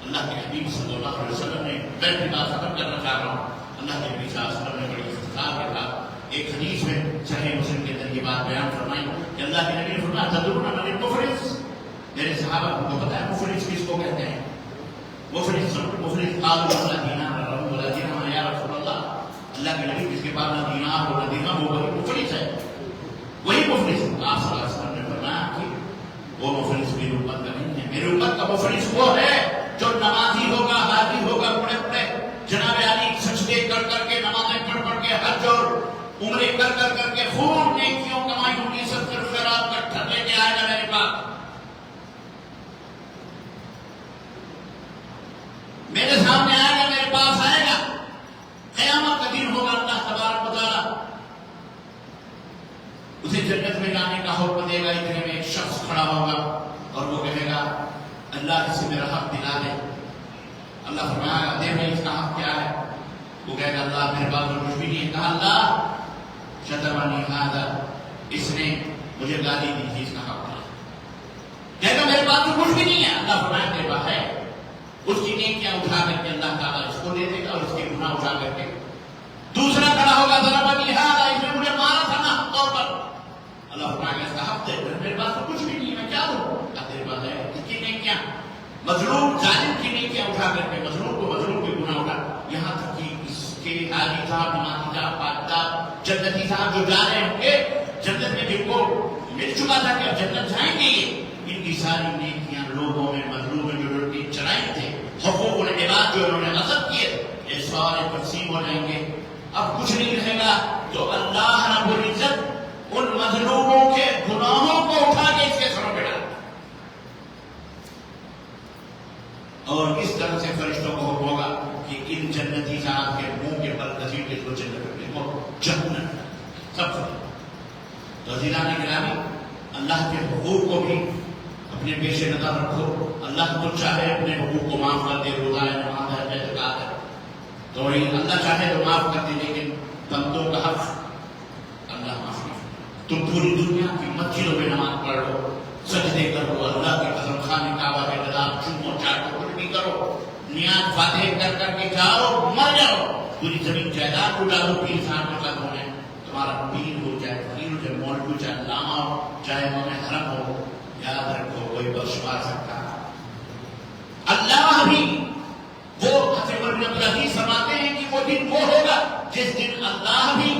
اللہ کے حبیب صلی اللہ علیہ وسلم نے میں بھی بات ختم کرنا چاہ رہا ہوں. اللہ کے نبی صلی اللہ علیہ وسلم نے بڑی اختصار کے ساتھ ایک حدیث میں صحیح مسلم کے اندر یہ بات بیان فرمائی کہ اللہ کے نبی نے فرمایا تدرون من المفلس. میرے صحابہ کو پتہ ہے مفلس کس کو کہتے ہیں؟ مفلس قالوا لا دینار ولا درہم یا رسول اللہ. اللہ کے نبی جس کے پاس نہ دینار ہو نہ درہم ہو وہی مفلس ہے, وہی مفلس. آپ صلی اللہ علیہ وسلم نے فرمایا کہ وہ مفلس میری امت کا نہیں ہے. میری امت کا مفلس وہ ہے جو نمازی ہوگا, حاجی ہوگا, پڑے جناب علی سجدے کر کے, نمازیں پڑھ کے, حج اور عمرے کر کے, خوب نیکیوں کمائی ہوگی, سب صرف شراب کا ٹھر لے کے آئے گا میرے پاس, میرے سامنے آئے گا, میرے پاس آئے گا. قیامت کا دن ہوگا, اللہ تبارک و تعالیٰ اسے جنت میں جانے کا حکم دے گا. اتنے میں ایک شخص کھڑا ہوگا اور وہ کہے گا اللہ اسے میرا حق دلا دے. اللہ فرمایا دے میں اس کا حق کیا ہے؟ وہ کہے گا اللہ میرے پاس تو کچھ بھی نہیں ہے. کہا اللہ شتمنی ھذا, اس نے مجھے گالی دی تھی, اس کا حق کیا ہے؟ کہے گا میرے پاس تو کچھ بھی نہیں ہے. اللہ فرمایا میرے پاس ہے. اس کی نیکیاں اٹھا کر کے اللہ تعالیٰ اس کو دے دے گا, اور اس کے گناہ اٹھا کر کے دوسرا کھڑا ہوگا ضربنی ھذا, اس نے مجھے مارا تھا نا طور پر. اللہ فرمایا اس کا حق دے. میرے پاس تو کچھ بھی نہیں ہے, میں کیا دوں؟ تیرے پاس ہے. اس کی نیکیاں, مظلوم ظالم کی نیکیاں اٹھا کر کے مظلوم کے گناہ اٹھا, یہاں تک کہ اس کے حاجی صاحب, نمازی صاحب, پاک صاحب, جنتی صاحب جو جا رہے ہوں گے جنت میں, جن کو مل چکا تھا کہ جنت جائیں گے, ان کی ساری نیکیاں لوگوں میں, مظلوم میں جو لڑکی چرائی تھے, حقوق العباد جو انہوں نے غصب کیے, یہ سارے تقسیم ہو جائیں گے. اب کچھ نہیں رہے گا. تو اللہ رب العزت ان مظلوموں کے گناہوں کو اٹھا کے اس کے سروں پہ ڈال, اور اس طرح سے فرشتوں کو حکم ہوگا کہ ان جنتی صاحب کے منہ کے بل گھسیٹ کے اس کو جنت میں جنت سب سے. تو عزیزان گرامی, اللہ کے حقوق کو بھی اپنے پیش نظر رکھو. اللہ تو چاہے اپنے حقوق کو معاف کر دے, روزہ ہے, نماز ہے, اعتقاد ہے, تو اللہ چاہے تو معاف کر دے, لیکن بندوں کا حق اللہ معاف نہیں. تم پوری دنیا کی مسجدوں میں نماز پڑھ لو, سجدے کرو, اللہ کے قسم خانے کعبہ کے خلاف چومو چاٹو, کچھ بھی کرو, نیاز فاتح کر کر کے جاؤ, مر جاؤ, پوری زمین جائیداد اٹھا دو, پیر صاحب کے قدموں میں, تمہارا پیر ہو, چاہے پیر ہو, چاہے مولوی ہو, چاہے علامہ ہو, چاہے امام حرم ہو, یاد رکھو کوئی بخش پا سکتا. اللہ بھی وہ حضرت ابن عبدالعزیز فرماتے ہیں کہ وہ دن وہ ہوگا جس دن اللہ بھی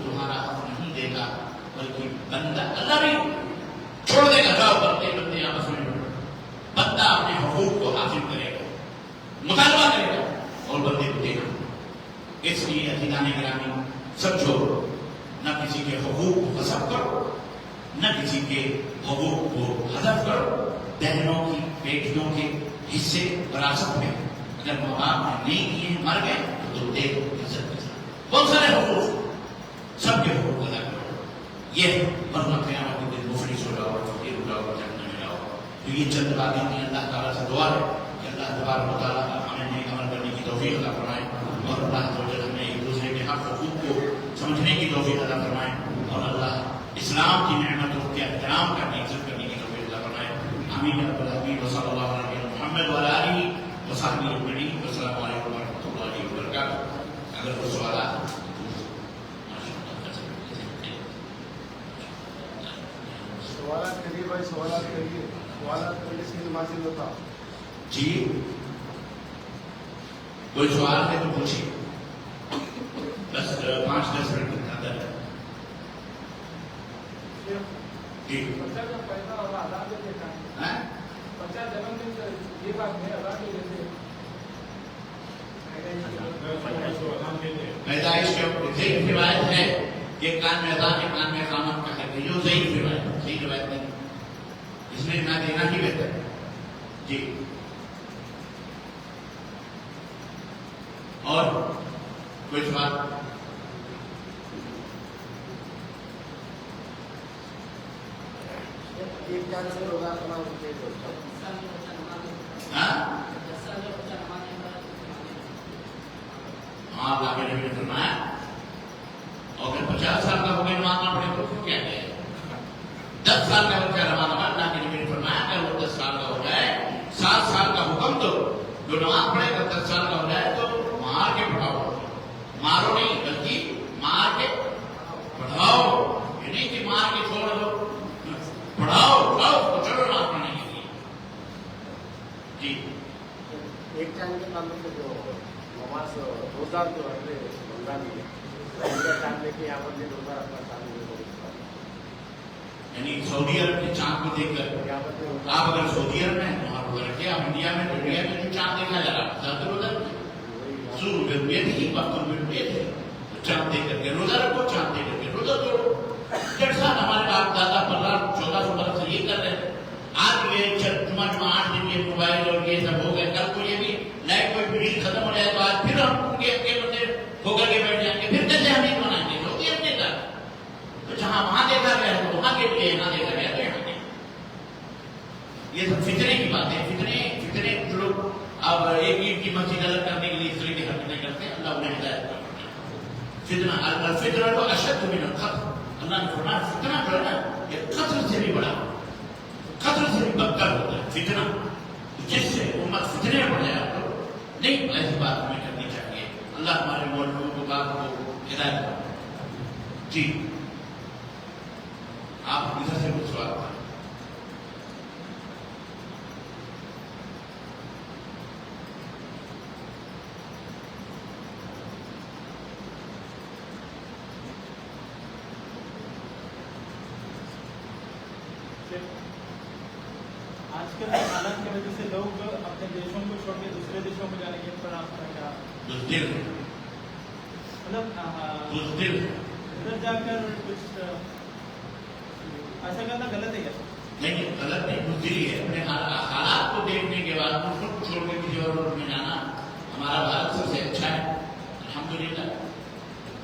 تمہارا حق نہیں دے گا, بلکہ بندہ, اللہ بھی چھوڑ دے گا. جاؤ بندے آپس میں لڑو, بندہ اپنے حقوق کو حاصل کرے گا, مطالبہ کرے گا اور بندے کو دے گا. اس لیے عزیزان گرامی سمجھو, نہ کسی کے حقوق کو غصب کرو, نہ کسی کے حقوق کو حذف کرو. بہنوں کی, بیٹیوں کے حصے وراثت میں اگر ماں باپ نے نہیں دیے, مر گئے, تو دے دو عزت کے ساتھ. بہت سارے حقوق, سب کے حقوق ادا کرو. یہ ورنہ قیامت کے دن مفلس ہو جاؤ, فقیر ہو جاؤ, جنت میں جاؤ. تو یہ چند باتیں ہیں. اللہ تعالیٰ سے دعا ہے کہ اللہ تبارک و تعالیٰ ہمیں نیک عمل کرنے کی توفیق عطا فرمائے, اور اللہ تعالیٰ ہمیں ایک دوسرے کے حق حقوق کو سمجھنے کی توفیق عطا فرمائے, اور اللہ اسلام کی نعمتوں کے احترام کرنے, عزت کرنے کی توفیق عطا فرمائے. آمین یا رب العالمین. وصلی اللہ علیہ محمد وعلی آلہ وصحبہ اجمعین. السلام علیکم ورحمۃ اللہ وبرکاتہ. اگر کوئی سوالات کریے بھائی, سوالات کریے. سوالات کرنے سے نماز نہیں ہوتا. جی, کوئی سوال ہے تو پوچھیے, بس 5-10 منٹ کے اندر. جی, بچہ کا پیدا اور آزاد ہے دیکھا ہے. بچہ جنم دن یہ بات ہے, آزاد ہے جیسے پیدائش کے ضعیف روایت ہے کہ کان میں اذان ہے, کان میں اقامت کا ہے, جو ضعیف روایت ہے, صحیح روایت نہیں, اس میں نہ دینا ہی بہتر ہے. جی, اور کوئی سوال؟ ایک جان سے روزہ کرنا ہوتے ہیں. ہاں, اللہ کے نبی نے فرمایا, اور اگر 50 سال کا ہو گیا نماز نہ پڑھے تو کیا کہے, 10 سال کا بچہ نماز نہ پڑھے, اللہ کے نبی نے فرمایا اگر وہ 10 سال کا ہو جائے, 7 سال کا حکم دو, جو نماز پڑھے گا 10 سال کا ہو جائے تو مار کے پڑھاؤ. مارو نہیں, بلکہ مار کے پڑھاؤ. یہ نہیں کہ مار کے چھوڑ دو, پڑھاؤ کو, چلو نماز پڑھنے کے لیے. جی, ایک جان کے نام سے جو نماز روزہ جو ہے رمضان میں چاند لے کے یہاں پر روزہ رکھنا چاند یعنی سعودی عرب کے چاند کو دیکھ کر آپ اگر سعودی عرب میں وہاں روزہ رکھے, آپ انڈیا میں تو انڈیا میں جو چاند دیکھا جا رہا زیادہ روزہ سور میں تھی, وقت میں تھے, چاند دیکھ کر کے روزہ رکھو, چاند دیکھ کر کے روزہ توڑو. جیسا ہمارے باپ دادا 1400 برس سے یہ کر رہے ہیں. آج یہ جمعہ 8 دن یہ موبائل اور یہ سب ہو گئے, کل کو یہ بھی لائٹ کوئی بجلی ختم ہو جائے تو آج پھر ہم ان کے بندے ہو کر کے بیٹھ جائیں گے, پھر کیسے ہم عید منائیں گے؟ ہوگی اپنے گھر. تو جہاں وہاں دیکھا گیا ہے تو وہاں کے لیے, یہاں دیکھا گیا تو یہاں کے. یہ سب فتنے کی باتیں, فتنے جو لوگ اب ایک عید کی مسجد الگ کرنے کے لیے اس طرح کی حرکتیں کرتے ہیں, اللہ انہیں ہدایت کرتا ہے. فتنہ الفتنہ تو اشد من القتل, اللہ نے فرمایا فتنہ جو ہے نا یہ قتل سے بھی بڑا, قتل سے بھی بدتر ہوتا ہے فتنہ, جس سے امت فتنے میں پڑ جائے. آپ لوگ نہیں, ایسی بات ہمیں کرنی چاہیے. اللہ ہمارے مولویوں کو, بات کو ہدایت کرے. جی, آپ ادھر سے کچھ سوال کریں. آج کل حالات کی وجہ سے لوگ اپنے دیشوں کو چھوڑ کے دوسرے دیشوں میں جانے کے پر آپ کا کیا مطلب ادھر جا کر کچھ ایسا کرنا غلط ہے کیا؟ نہیں, غلط نہیں, بزدلی ہے. اپنے حالات کو دیکھنے کے بعد ملک کو چھوڑ کے کسی اور ملک میں جانا, ہمارا بھارت سب سے اچھا ہے الحمدللہ.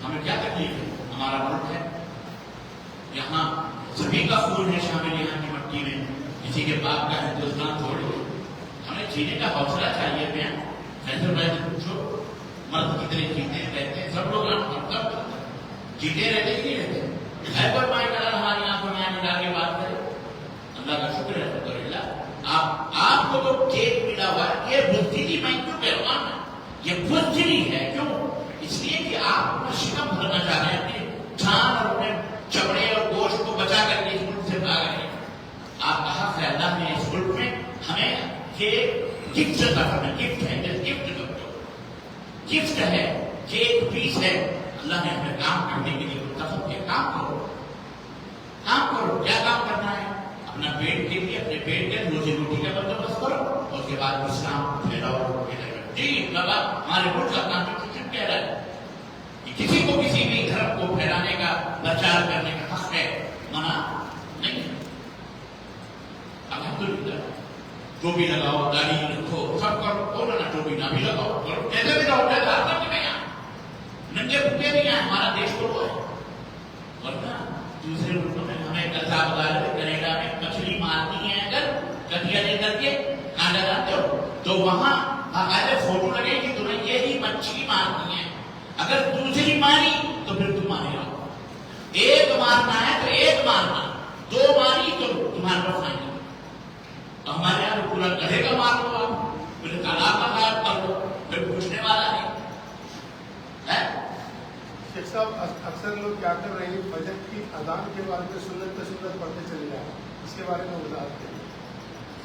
ہمیں کیا تکلیف ہے, ہمارا ملک ہے, یہاں سبھی کا خون ہے شامل یہاں کی مٹی میں، کسی کے باپ کا ہندوستان تھوڑی. ہمیں جینے کا حوصلہ چاہیے پہ حیدرآباد پوچھو مرد کتنے جیتے رہتے ہیں، سب لوگ جیتے رہتے ہی نہیں رہتے. ہے کوئی مائیں کرا ہماری آنکھوں میں آنے لا کے بات کرے. اللہ کا شکر ہے الحمدللہ آپ کو تو کیک ملا ہوا ہے. یہ بزدلی میں کیوں کہہ رہا ہوں، یہ بزدلی ہے. کیوں؟ اس لیے کہ آپ اپنا شکم بھرنا چاہ رہے ہیں، اپنی جان اور اپنے چمڑے اور گوشت کو بچا کر کے اس ملک سے بھاگ رہے ہیں. آپ کا حق ہے، اللہ نے اس ملک میں ہمیں یہ گفٹ عطا کرنا. گفٹ ہے، گفٹ ہے کہ ایک پیس ہے. اللہ نے ہمیں کام کرنے کے لیے منتخب کیا. کام کرو، کام کرو. کیا کام کرنا ہے؟ اپنا پیٹ کے لیے، اپنے پیٹ کے روزی روٹی کا بندوبست کرو. اور اس کے بعد اسلام پھیلاؤ. جی بابا، ہمارے ملک کا کانسٹیٹیوشن کہہ رہا ہے کہ کسی کو کسی بھی دھرم کو پھیلانے کا، پرچار کرنے کا حق ہے، منع نہیں ہے. الحمدللہ جو بھی لگاؤ، داڑھی رکھو، سب کرو. بولو نا جو بھی نہ بھی لگاؤ کرو، کیسے بھی رہو. ننگے بھوکے نہیں ہیں. ہمارا دیش کو وہ ہے. ورنہ دوسرے ملکوں میں ہمیں قصاب غالب کینیڈا میں مچھلی مارنی ہے اگر کٹیا لے کر کے کانٹا ڈالتے ہو تو وہاں باقاعدہ فوٹو لگے گی تمہیں یہی مچھلی مارنی ہے. اگر دوسری ماری تو پھر تم مارے رہو. ایک مارنا ہے تو ایک مارنا، دو ماری تو تمہارے پاس آئیں گے. ہمارے یہاں پورا گڑھے کا مار لو، آپ پھر تالاب کا غائب کر لو، پھر پوچھنے والا نہیں. شیخ صاحب اکثر لوگ کیا کر رہے ہیں، فجر کی اذان کے بعد میں سنت پہ سنت پڑھتے چلے جائیں. اس کے بارے میں وضاحت کریں.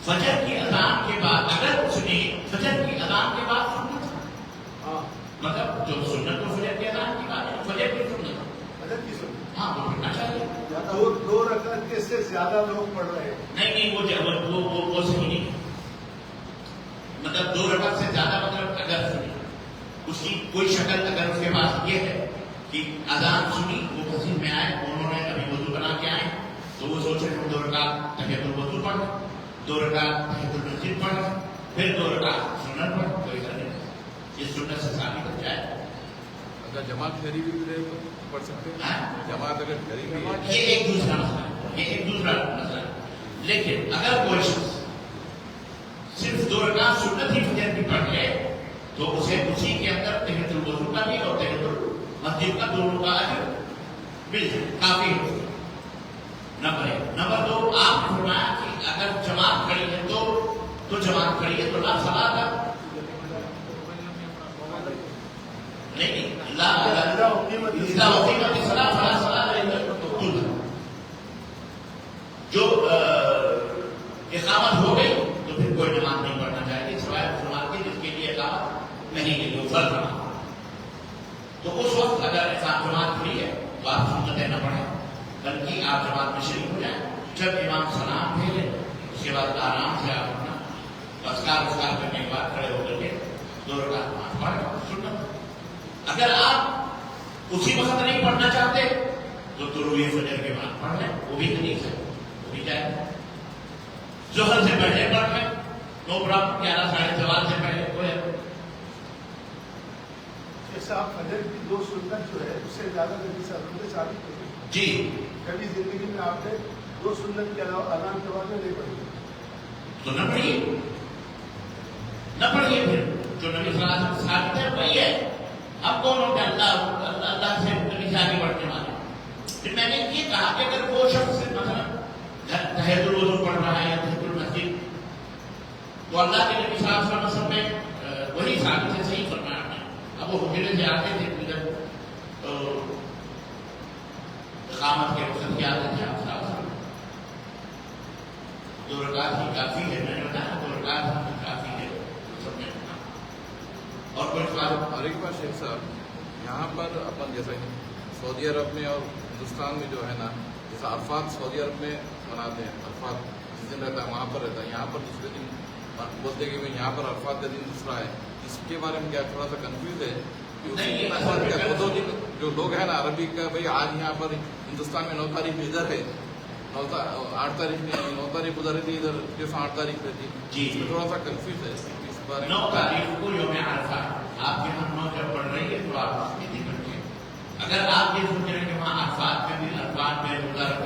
فجر کی اذان کے بعد اگر سنی، فجر کی اذان کے بعد سنت، ہاں مطلب جو سنت تو فجر کی اذان کی بات ہے، فجر کی سنت، فجر کی سنت. ہاں وہ پڑھنا چاہیے. دو رکعت کے سے زیادہ لوگ پڑھ رہے ہیں. نہیں وہ صحیح نہیں. مطلب 2 رکعت سے زیادہ، مطلب اگر سنی اس کی کوئی شکل اگر اس کے پاس یہ ہے کہ اذان سنی، وہ مسجد میں آئے، انہوں نے ابھی وضو بنا کے آئے تو وہ سوچ رہے 2 رکعت تحیۃ الوضو پڑھ، 2 رکعت تحیۃ المسجد پڑھ، پھر 2 رکعت سنت پڑھ. کوئی ضرورت نہیں. یہ سنت سے ثابت ہو جائے. اگر جماعت گھری بھی پڑھ سکتے ہیں، جماعت اگر گھری بھی ہے، یہ ایک دوسرا مسئلہ ہے، یہ ایک دوسرا مسئلہ ہے. لیکن اگر کوئی شخص صرف 2 رکعت سنت ہی فجر کی پڑھ لے تو اسے اسی کے اندر تحیۃ الوضو کا بھی اور تحیۃ المسجد کا دونوں کا اجر مل جائے، کافی ہو. نمبر 1. نمبر 2، آپ نے فرمایا کہ اگر جماعت کھڑی ہے تو جماعت کھڑی ہے تو لا صلاۃ نہیں، لا اذا اقیمت الصلاۃ فلا صلاۃ الا المکتوبہ. جو اقامت ہو گئی تو پھر کوئی نماز نہیں پڑھنا چاہیے سوائے مسلمان کے جس کے لیے اقامت نہیں ہے، جو فرض نماز. تو اس وقت اگر جماعت کھڑی ہے تو آپ سنتیں نہ پڑھیں، بلکہ آپ جماعت میں شریک ہو جائیں. جب امام سلام بھیجے اس کے بعد آرام سے آپ اپنا اذکار کرنے کے بعد کھڑے ہو کر کے 2 رکعت نماز پڑھیں. سنت. اگر آپ اسی وقت نہیں پڑھنا چاہتے تو طلوع فجر کے بعد پڑھ لیں، وہ بھی حدیث ہے، وہ بھی جائے. ظہر سے پہلے پڑھ لیں، نو پرابلم. 11 ساڑھے 11 سے پہلے کوئی صاحب فجر کی 2 سنت جو ہے اس سے زیادہ نبی صلی اللہ علیہ وسلم ثابت ہوتی ہے. جی کبھی زندگی میں آپ نے 2 سنت کے علاوہ اذان کے بعد میں نہیں پڑھی تو نہ پڑھیے، نہ پڑھیے. پھر جو نبی صلی اللہ علیہ وسلم ثابت ہے وہی ہے. اب کون ہو کہ اللہ سے نبی سے آگے بڑھنے والے. پھر میں نے یہ کہا کہ اگر وہ شخص مثلا تحیۃ الوضو پڑھ رہا ہے یا تحیۃ المسجد تو اللہ کے نبی صلی اللہ علیہ وسلم میں وہی ثابت ہے، صحیح فرمایا. اب وہ حجرے سے آتے تھے جب تو اقامت کے وقت کیا آتے تھے آپ صاحب 2 رکعت ہی کافی ہے. میں نے بتایا 2 رکعت ہی کافی ہے. سب نے اور کوئی سوال؟ اور ایک بار شیخ صاحب، یہاں پر اپن جیسے سعودی عرب میں اور ہندوستان میں جو ہے نا، جیسا عرفات سعودی عرب میں مناتے ہیں، عرفات جس دن رہتا ہے وہاں پر رہتا ہے، یہاں پر دوسرے دن بولتے ہیں کہ یہاں پر عرفات کا دن دوسرا ہے. اس کے بارے میں کیا تھوڑا سا کنفیوز ہے کہ 2 دن جو لوگ ہیں نا عربی کا، بھائی آج یہاں پر ہندوستان میں 9 تاریخ ادھر ہے، 8 تاریخ نہیں، 9 تاریخ ادھر رہتی، ادھر 8 تاریخ رہتی. جی تھوڑا سا کنفیوز ہے اس بارے میں. 9 تاریخ کو یوم عرفہ آپ کے یہاں 9 جب پڑھ رہی ہے تو آپ اس میں دن رکھیں. اگر آپ یہ سوچ رہے ہیں کہ وہاں عرفات میں بھی عرفات میں روزہ رکھا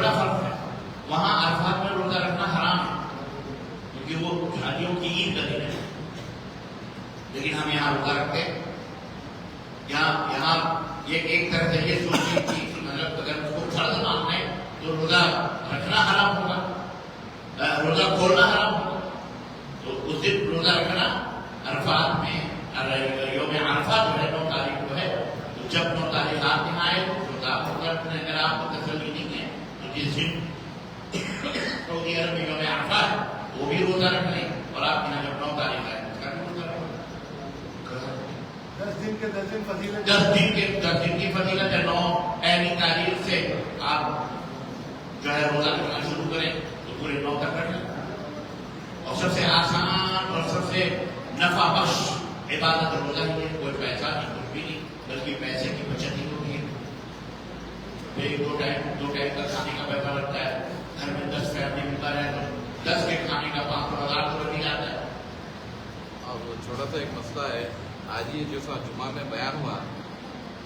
بڑا فرق ہے. وہاں عرفات میں روزہ رکھنا حرام ہے کیونکہ وہ حاجیوں کی عید کا دن ہے. لیکن ہم یہاں روزہ رکھتے ہیں. یہاں یہ ایک طرح سے یہ سوچیں کہ مطلب اگر اس کو فرض ماننا ہے تو روزہ رکھنا حرام ہوگا, روزہ کھولنا حرام ہوگا. تو اس دن روزہ رکھنا عرفات میں یوم عرفہ جو ہے 9 تاریخ کو ہے. تو جب 9 تاریخ آپ یہاں آئے تو اگر آپ کو تسلی نہیں ہے تو جس دن سعودی عرب میں یوم عرفہ ہے وہ بھی روزہ رکھ لیں, اور آپ یہاں جب 9 تاریخ آئے اس کا بھی روزہ رکھ لیں. 10 دن کے 10 دن فضیلت 10 دن کی فضیلت ہے. 9 پہلی تاریخ سے آپ جو ہے روزہ رکھنا شروع کریں تو پورے 9 تک رکھ لیں. اور سب سے آسان اور سب سے نفع بخش عبادت روزہ ہی ہے. کوئی پیسہ نہیں, کچھ بھی نہیں, بلکہ پیسے کی بچت ہی ہوتی ہے. 2 ٹائم کا کھانے کا پیسہ لگتا ہے. گھر میں 10 فیملی ملتا ہے تو 10 کے کھانے کا 5,000 تو لگ ہی جاتا ہے. اور چھوٹا سا ایک مسئلہ ہے. آج یہ جو سا جمعہ میں بیان ہوا,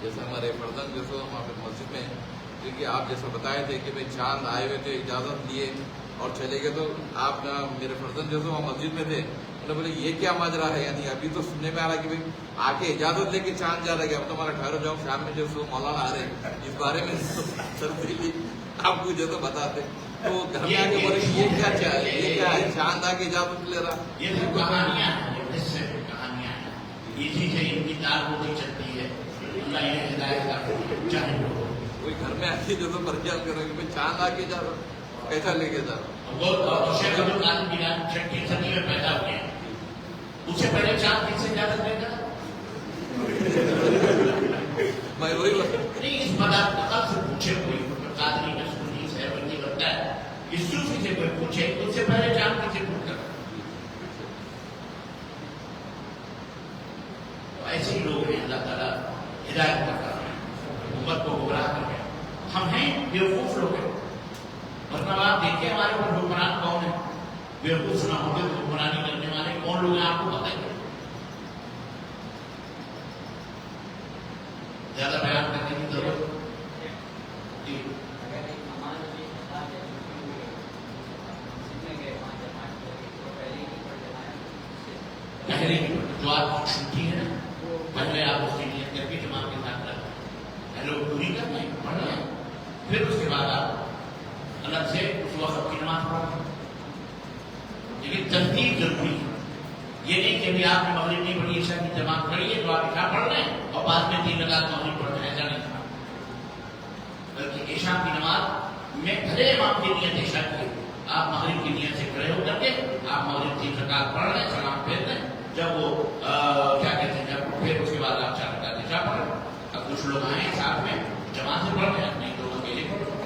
جیسے ہمارے فرزند جو سو وہاں پہ مسجد میں, کیونکہ آپ جیسا بتائے تھے کہ بھائی چاند آئے ہوئے تھے, اجازت لیے اور چلے گئے, تو آپ میرے فرزند جو سو وہاں مسجد میں تھے, انہوں نے بولے یہ کیا ماجرا ہے, یعنی ابھی تو سننے میں آ رہا کہ بھائی آ کے اجازت لے کے چاند جا رہا ہے, اب تمہارا ٹھہرو جاؤ, شام میں جو سو مولانا آ رہے ہیں اس بارے میں تفصیلی آپ کو جو تو بتاتے. تو گھر میں آ کے بولے یہ کیا چاہیے, یہ کیا ہے, چاند آ کے اجازت لے رہا. یہ جو کہانیاں ہیں, کہانیاں ہیں, اسی سے ان کی دال روٹی چلتی ہے. اللہ یہ ہدایت چاہے کوئی گھر میں آ کے جو تو پریشان کرو کہ چاند آ کے جا رہا, پیسہ لے کے جا رہا. وہ شیخ عبد القادر جیلانی 6ٹھی صدی میں پیدا ہوئے ہیں. اس سے پہلے چاند کس سے اجازت لے گا؟ میں وہی نہیں, اس بدعقل سے پوچھے کوئی, قادری نصرانی سہروردی بنتا ہے, اس صوفی سے کوئی پوچھے اس سے پہلے چاند کس سے پوچھ کر. ایسے ہی لوگ ہیں اللہ تعالیٰ ہدایت کرتا ہے, امت کو گمراہ کر کے. ہم ہیں بیوقوف لوگ ہیں, ورنہ آپ دیکھیں ہمارے اوپر حکمران کون ہے. بیوقوف نہ ہوتے تو حکمرانی کرنے والے کون لوگ ہیں آپ کو بتائیں گے. زیادہ بیان کرنے کی ضرورت جی. پہلے جو آپ کی چھٹی ہے نا, پہلے آپ اس کی نیت کر کے جماعت کے ساتھ رکھیں, پہلے وہ پوری کر لیں, پڑھ لیں, پھر اس کے بعد آپ الگ سے اس وقت کی نماز پڑھیں. لیکن ترتیب ضروری ہے. یہ نہیں کہ ابھی آپ نے مغرب نہیں پڑھی, عشاء کی جماعت پڑھی ہے تو آپ عشاء پڑھ رہے ہیں اور بعد میں 3 رکعت مغرب پڑھ رہے ہیں, ایسا نہیں تھا. بلکہ عشاء کی نماز میں بھلے امام کی نیت عشاء کی, آپ مغرب کی نیت سے کھڑے ہو کر کے آپ مغرب 3 رکعت پڑھ رہے ہیں, سلام پھیر رہے ہیں, جب وہ کیا کہتے ہیں, جب پھر اس کے بعد آپ 4 رکعت عشاء پڑھ رہے ہیں. اب کچھ لوگ آئے ساتھ میں جماعت سے پڑھ رہے ہیں, نہیں تو اکیلے پڑھ رہے ہیں.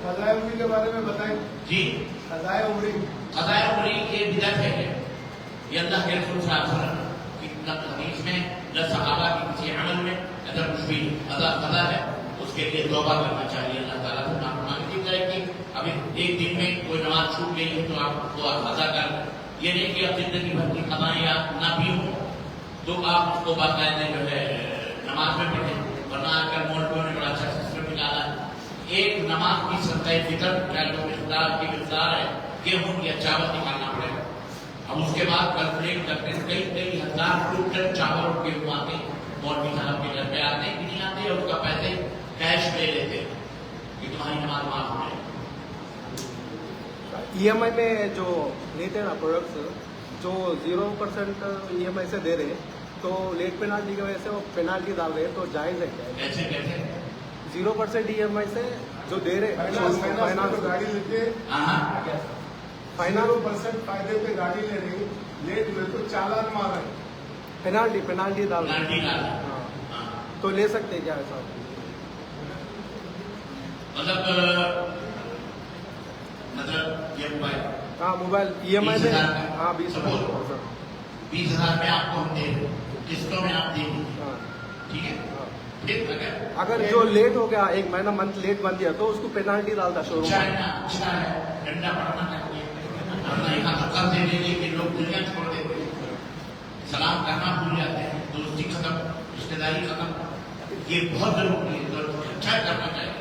قضائے عمری کے بارے میں بتائیں. جی, قضائے عمری یہ بدعت ہے. یہ اللہ کے رسول صلی اللہ علیہ وسلم کی حدیث میں نہ صحابہ کی کسی عمل میں اگر کچھ بھی قضا ہے اس کے لیے توبہ کرنا چاہیے, اللہ تعالیٰ سے معافی کی جائے گی. ابھی ایک دن میں کوئی نماز چھوٹ گئی ہے تو آپ کو قضا کر, یہ نہیں کہ اب زندگی بھر کی قضائیں آپ نہ بھی ہوں تو آپ اس کو باقاعدہ جو ہے نماز میں پڑھیں. ورنہ آج کل مولویوں نے بڑا اچھا سسٹم نکالا ہے. ایک نماز کی صدقہ فطر کیا جو مقدار کی مقدار ہے گیہوں یا چاول نکالنا پڑے گا. اب اس کے بعد کیلکولیٹ کرتے ہیں کئی ہزار ٹن چاول اور گیہوں آتے ہیں, مولوی صاحب کے گھر پہ آتے ہیں کہ نہیں آتے, اور اس کا پیسے کیش لے لیتے ہیں کہ تمہاری نماز معاف ہو جائے. EMI میں جو لیتے ہیں نا پروڈکٹس, جو 0% EMI سے دے رہے ہیں تو لیٹ پینالٹی کی وجہ سے وہ پینالٹی ڈال رہے ہیں, تو جائز ہے کیا؟ کیسے 0% EMI سے جو دے رہے فائنانس گاڑی لیتے فائنانس % فائدے پہ گاڑی لے رہی, لیٹ ہوئے تو چالان مار رہے ہیں, پینالٹی ڈال رہے ہیں. ہاں, تو لے سکتے ہیں کیا ایسا؟ مطلب یہ موبائل, ہاں موبائل EMI میں, ہاں 20,000 میں آپ کو ہم دے رہے, قسطوں میں آپ دیں گے, ٹھیک ہے. اگر جو لیٹ ہو گیا 1 مہینہ منتھ لیٹ بن گیا تو اس کو پینالٹی ڈالتا شو روم. اچھا ہے, ڈنڈا پڑنا چاہیے, ورنہ یہاں دھکا دے دیں گے کہ لوگ دنیا چھوڑ دیتے ہیں, سلام کرنا بھول جاتے ہیں, دوستی ختم, رشتے داری ختم. یہ بہت ضروری ہے, اچھا کرنا چاہیے.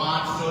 500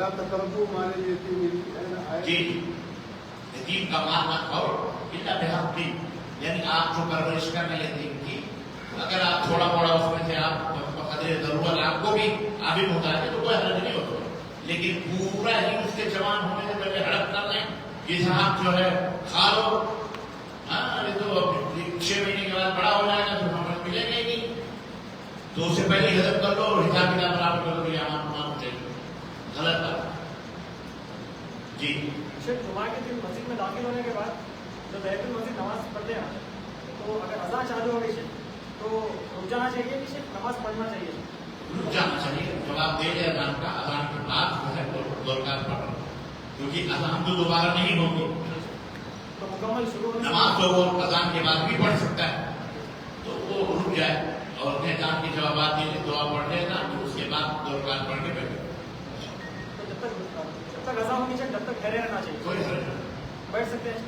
ولا تقربوا مال اليتيم جی یتیم کا مال نہ کھاؤ الا بحق، یعنی آپ جو پرورش کر رہے ہیں یتیم کی، اگر آپ تھوڑا موڑا اس میں سے آپ بقدر ضرورت آپ کو بھی بھی ہوتا ہے تو کوئی حرج نہیں ہوتا، لیکن پورا ہی اس کے جوان ہونے سے پہلے ہڑپ کر لیں کہ صاحب جو ہے کھا لو، یہ تو 6 مہینے کے بعد بڑا ہو جائے گا تو ہمیں ملے گا ہی نہیں، تو اس سے پہلے ہضم کر لو اور حساب کتاب برابر کر لو، یہ ہمارا غلط بات جی۔ جمعہ کے دن مسجد میں داخل ہونے کے بعد جب بیت المسجد نماز پڑھتے ہیں تو اگر اذان چالو ہو گئی تو رک جانا چاہیے کہ صرف نماز پڑھنا چاہیے؟ رک جانا چاہیے، جواب دے دے اذان کا، اذان کے بعد جو ہے دو رکعت پڑھو، کیونکہ اذان تو دوبارہ نہیں ہوگی، تو مکمل شروع نماز تو وہ اذان کے بعد بھی پڑھ سکتا ہے، تو وہ رک جائے اور اپنے اذان کے جوابات دے دے، دعا پڑھ لے گا، اس کے بعد 2 رکعت پڑھ کے بیٹھے، جب تک اذان ہونی چاہیے تب تک ٹھہرے رہنا چاہیے؟ کوئی حرج بیٹھ سکتے ہیں؟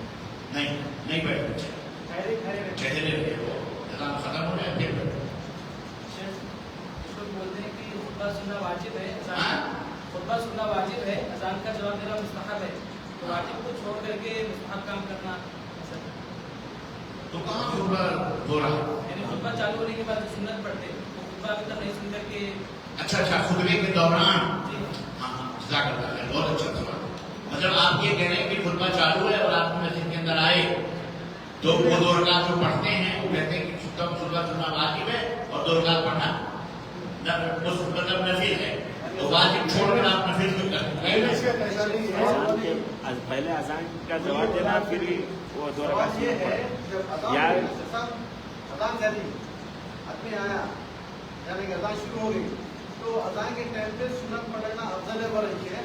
نہیں بیٹھنا چاہیے، ٹھہرے رہے وہ اذان ختم ہو جائے پھر بیٹھو۔ بولتے ہیں کہ خطبہ سننا واجب ہے، خطبہ سننا واجب ہے، اذان کا جواب دینا مستحب ہے، تو واجب کو چھوڑ کر کے مستحب کام کرنا تو کہاں خطبہ ہو رہا ہے؟ یعنی خطبہ چالو ہونے کے بعد سنت پڑھتے ہیں، تو خطبہ ابھی تک نہیں سن کر کے اچھا خطبے کے دوران، ہاں جزاک اللہ خیر، بہت اچھا سوال، مطلب آپ یہ کہہ رہے ہیں کہ خطبہ چالو ہے اور آپ مسجد کے اندر آئے تو وہ 2 رکعت جو پڑھتے ہیں وہ کہتے ہیں کہ خطبہ سننا واجب ہے اور 2 رکعت پڑھنا مطلب نفل ہے، تو واجب چھوڑ کر آپ نفل کیوں کرتے ہیں؟ پہلے اذان کا جواب دینا پھر وہ 2 رکعت یہ ہے جب یا اذان چلی آدمی آیا یعنی کہ اذان شروع ہو گئی تو اذان کے ٹائم پہ سنت پڑھنا افضل ہے،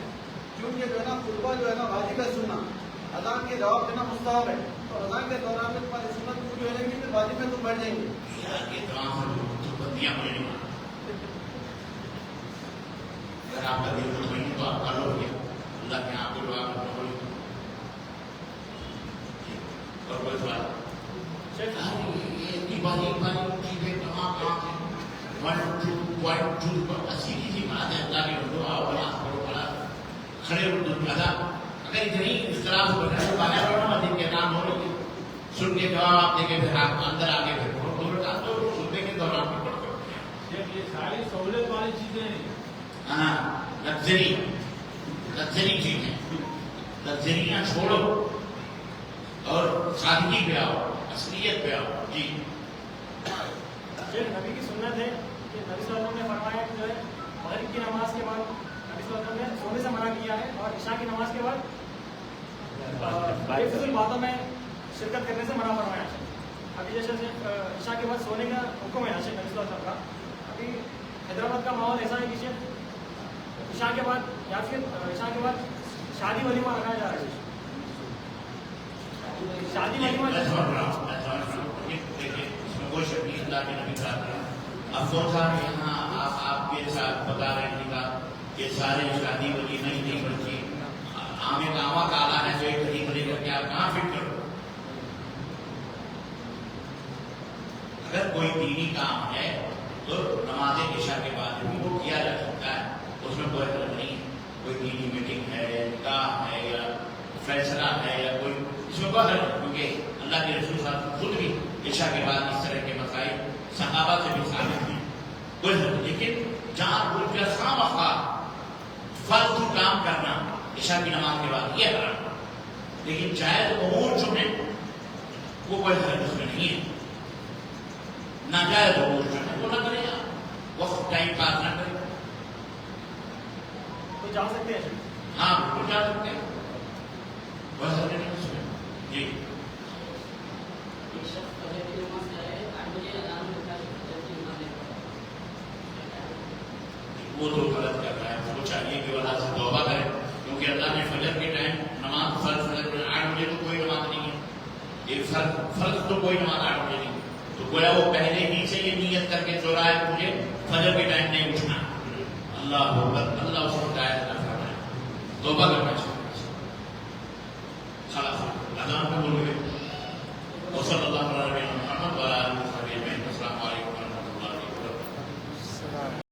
کیونکہ جو ہے نا خطبہ جو ہے نا واجب ہے سننا، اذان کے جواب دینا مستحب ہے، تو اذان کے دوران میں تمہاری سنت پوری ہو جائے گی، پھر واجب میں تم بیٹھ جائیں گے۔ اگر آپ کا دل مطمئن تو آپ کر لو گے، اللہ کے آپ کو دعا کرنا ہوگی۔ اور کوئی سوال؟ اتنی باری چیزیں کہاں ہیں، 1 2 پر سیدھی سی بات ہے، اللہ کے بندو آؤ نماز پڑھو، پڑھا کھڑے اردو ادا، اگر اتنی اس طرح سے بنا تو بالا پڑھنا مسجد کے نام ہو رہی ہے، سن کے جواب آپ دے کے پھر آپ اندر آگے پھر پڑھو، 2 رکعت تو سننے کے دوران بھی پڑھ سکتے ہیں۔ یہ ساری سہولت والی چیزیں ہیں، ہاں لگژری چیزیں، لگژریاں چھوڑو اور سادگی پہ آؤ، اصلیت پہ آؤ جی۔ نبی کی سنت ہے کہ نبی صلی اللہ علیہ وسلم نے فرمایا کہ جو ہے مغرب کی نماز کے بعد نبی صلی اللہ علیہ وسلم نے سونے سے منع کیا ہے اور عشاء کی نماز کے بعد فضول باتوں میں شرکت کرنے سے منع فرمایا ہے۔ ابھی جیسے عشاء کے بعد سونے کا حکم ہے نبی صلی اللہ علیہ وسلم کا، ابھی حیدرآباد کا ماحول ایسا ہے کہ عشاء کے بعد یا پھر عشاء کے بعد شادی ولیمہ رکھایا جا رہا ہے، شادی ولیمہ کوئی شک نہیں، اللہ کے نبی صاحب افسوس صاحب یہاں آپ کے ساتھ بتا رہے ہیں کہ سارے شادی ولیمہ ہی نہیں بلکہ عام کامہ کا آلہ ہے، جو ایک قریب لے کر کے آپ کہاں فٹ کرو۔ اگر کوئی دینی کام ہے تو نماز عشاء کے بعد بھی وہ کیا جا سکتا ہے، اس میں کوئی حرج نہیں ہے، کوئی دینی میٹنگ ہے، نکاح ہے یا فیصلہ ہے یا کوئی، اس میں کوئی حرج نہیں، کیونکہ اللہ کے رسول صاحب خود بھی عشاء کے بعد اس طرح کے مسائل صحابہ سے بھی ثابت ہیں، کوئی حرج نہیں، لیکن جان بوجھ کر خام خواہ فالتو کام کرنا عشاء کی نماز کے بعد یہ حرام، لیکن جائز امور جو ہیں وہ کوئی حرج اس میں نہیں ہے، ناجائز امور جو ہیں وہ نہ کریں، وقت ٹائم پاس نہ کریں، تو جا سکتے ہیں۔ ہاں بالکل جا سکتے ہیں، بس نہیں اس میں جی۔ وہ تو غلط کر رہا ہے، اس کو چاہیے کہ وہ اللہ سے توبہ کرے، کیونکہ اللہ نے فجر کے ٹائم نماز فرض فجر میں 8 بجے تو کوئی نماز نہیں ہے، ایک فرض تو کوئی نماز 8 بجے نہیں، تو گویا وہ پہلے ہی سے یہ نیت کر کے سو رہا ہے مجھے فجر کے ٹائم نہیں اٹھنا، اللہ اکبر، اللہ اس کو ہدایت عطا فرمائے، توبہ کرنا چاہیے، خلاص اذان پہ بول گئے، وصلی اللہ علیہ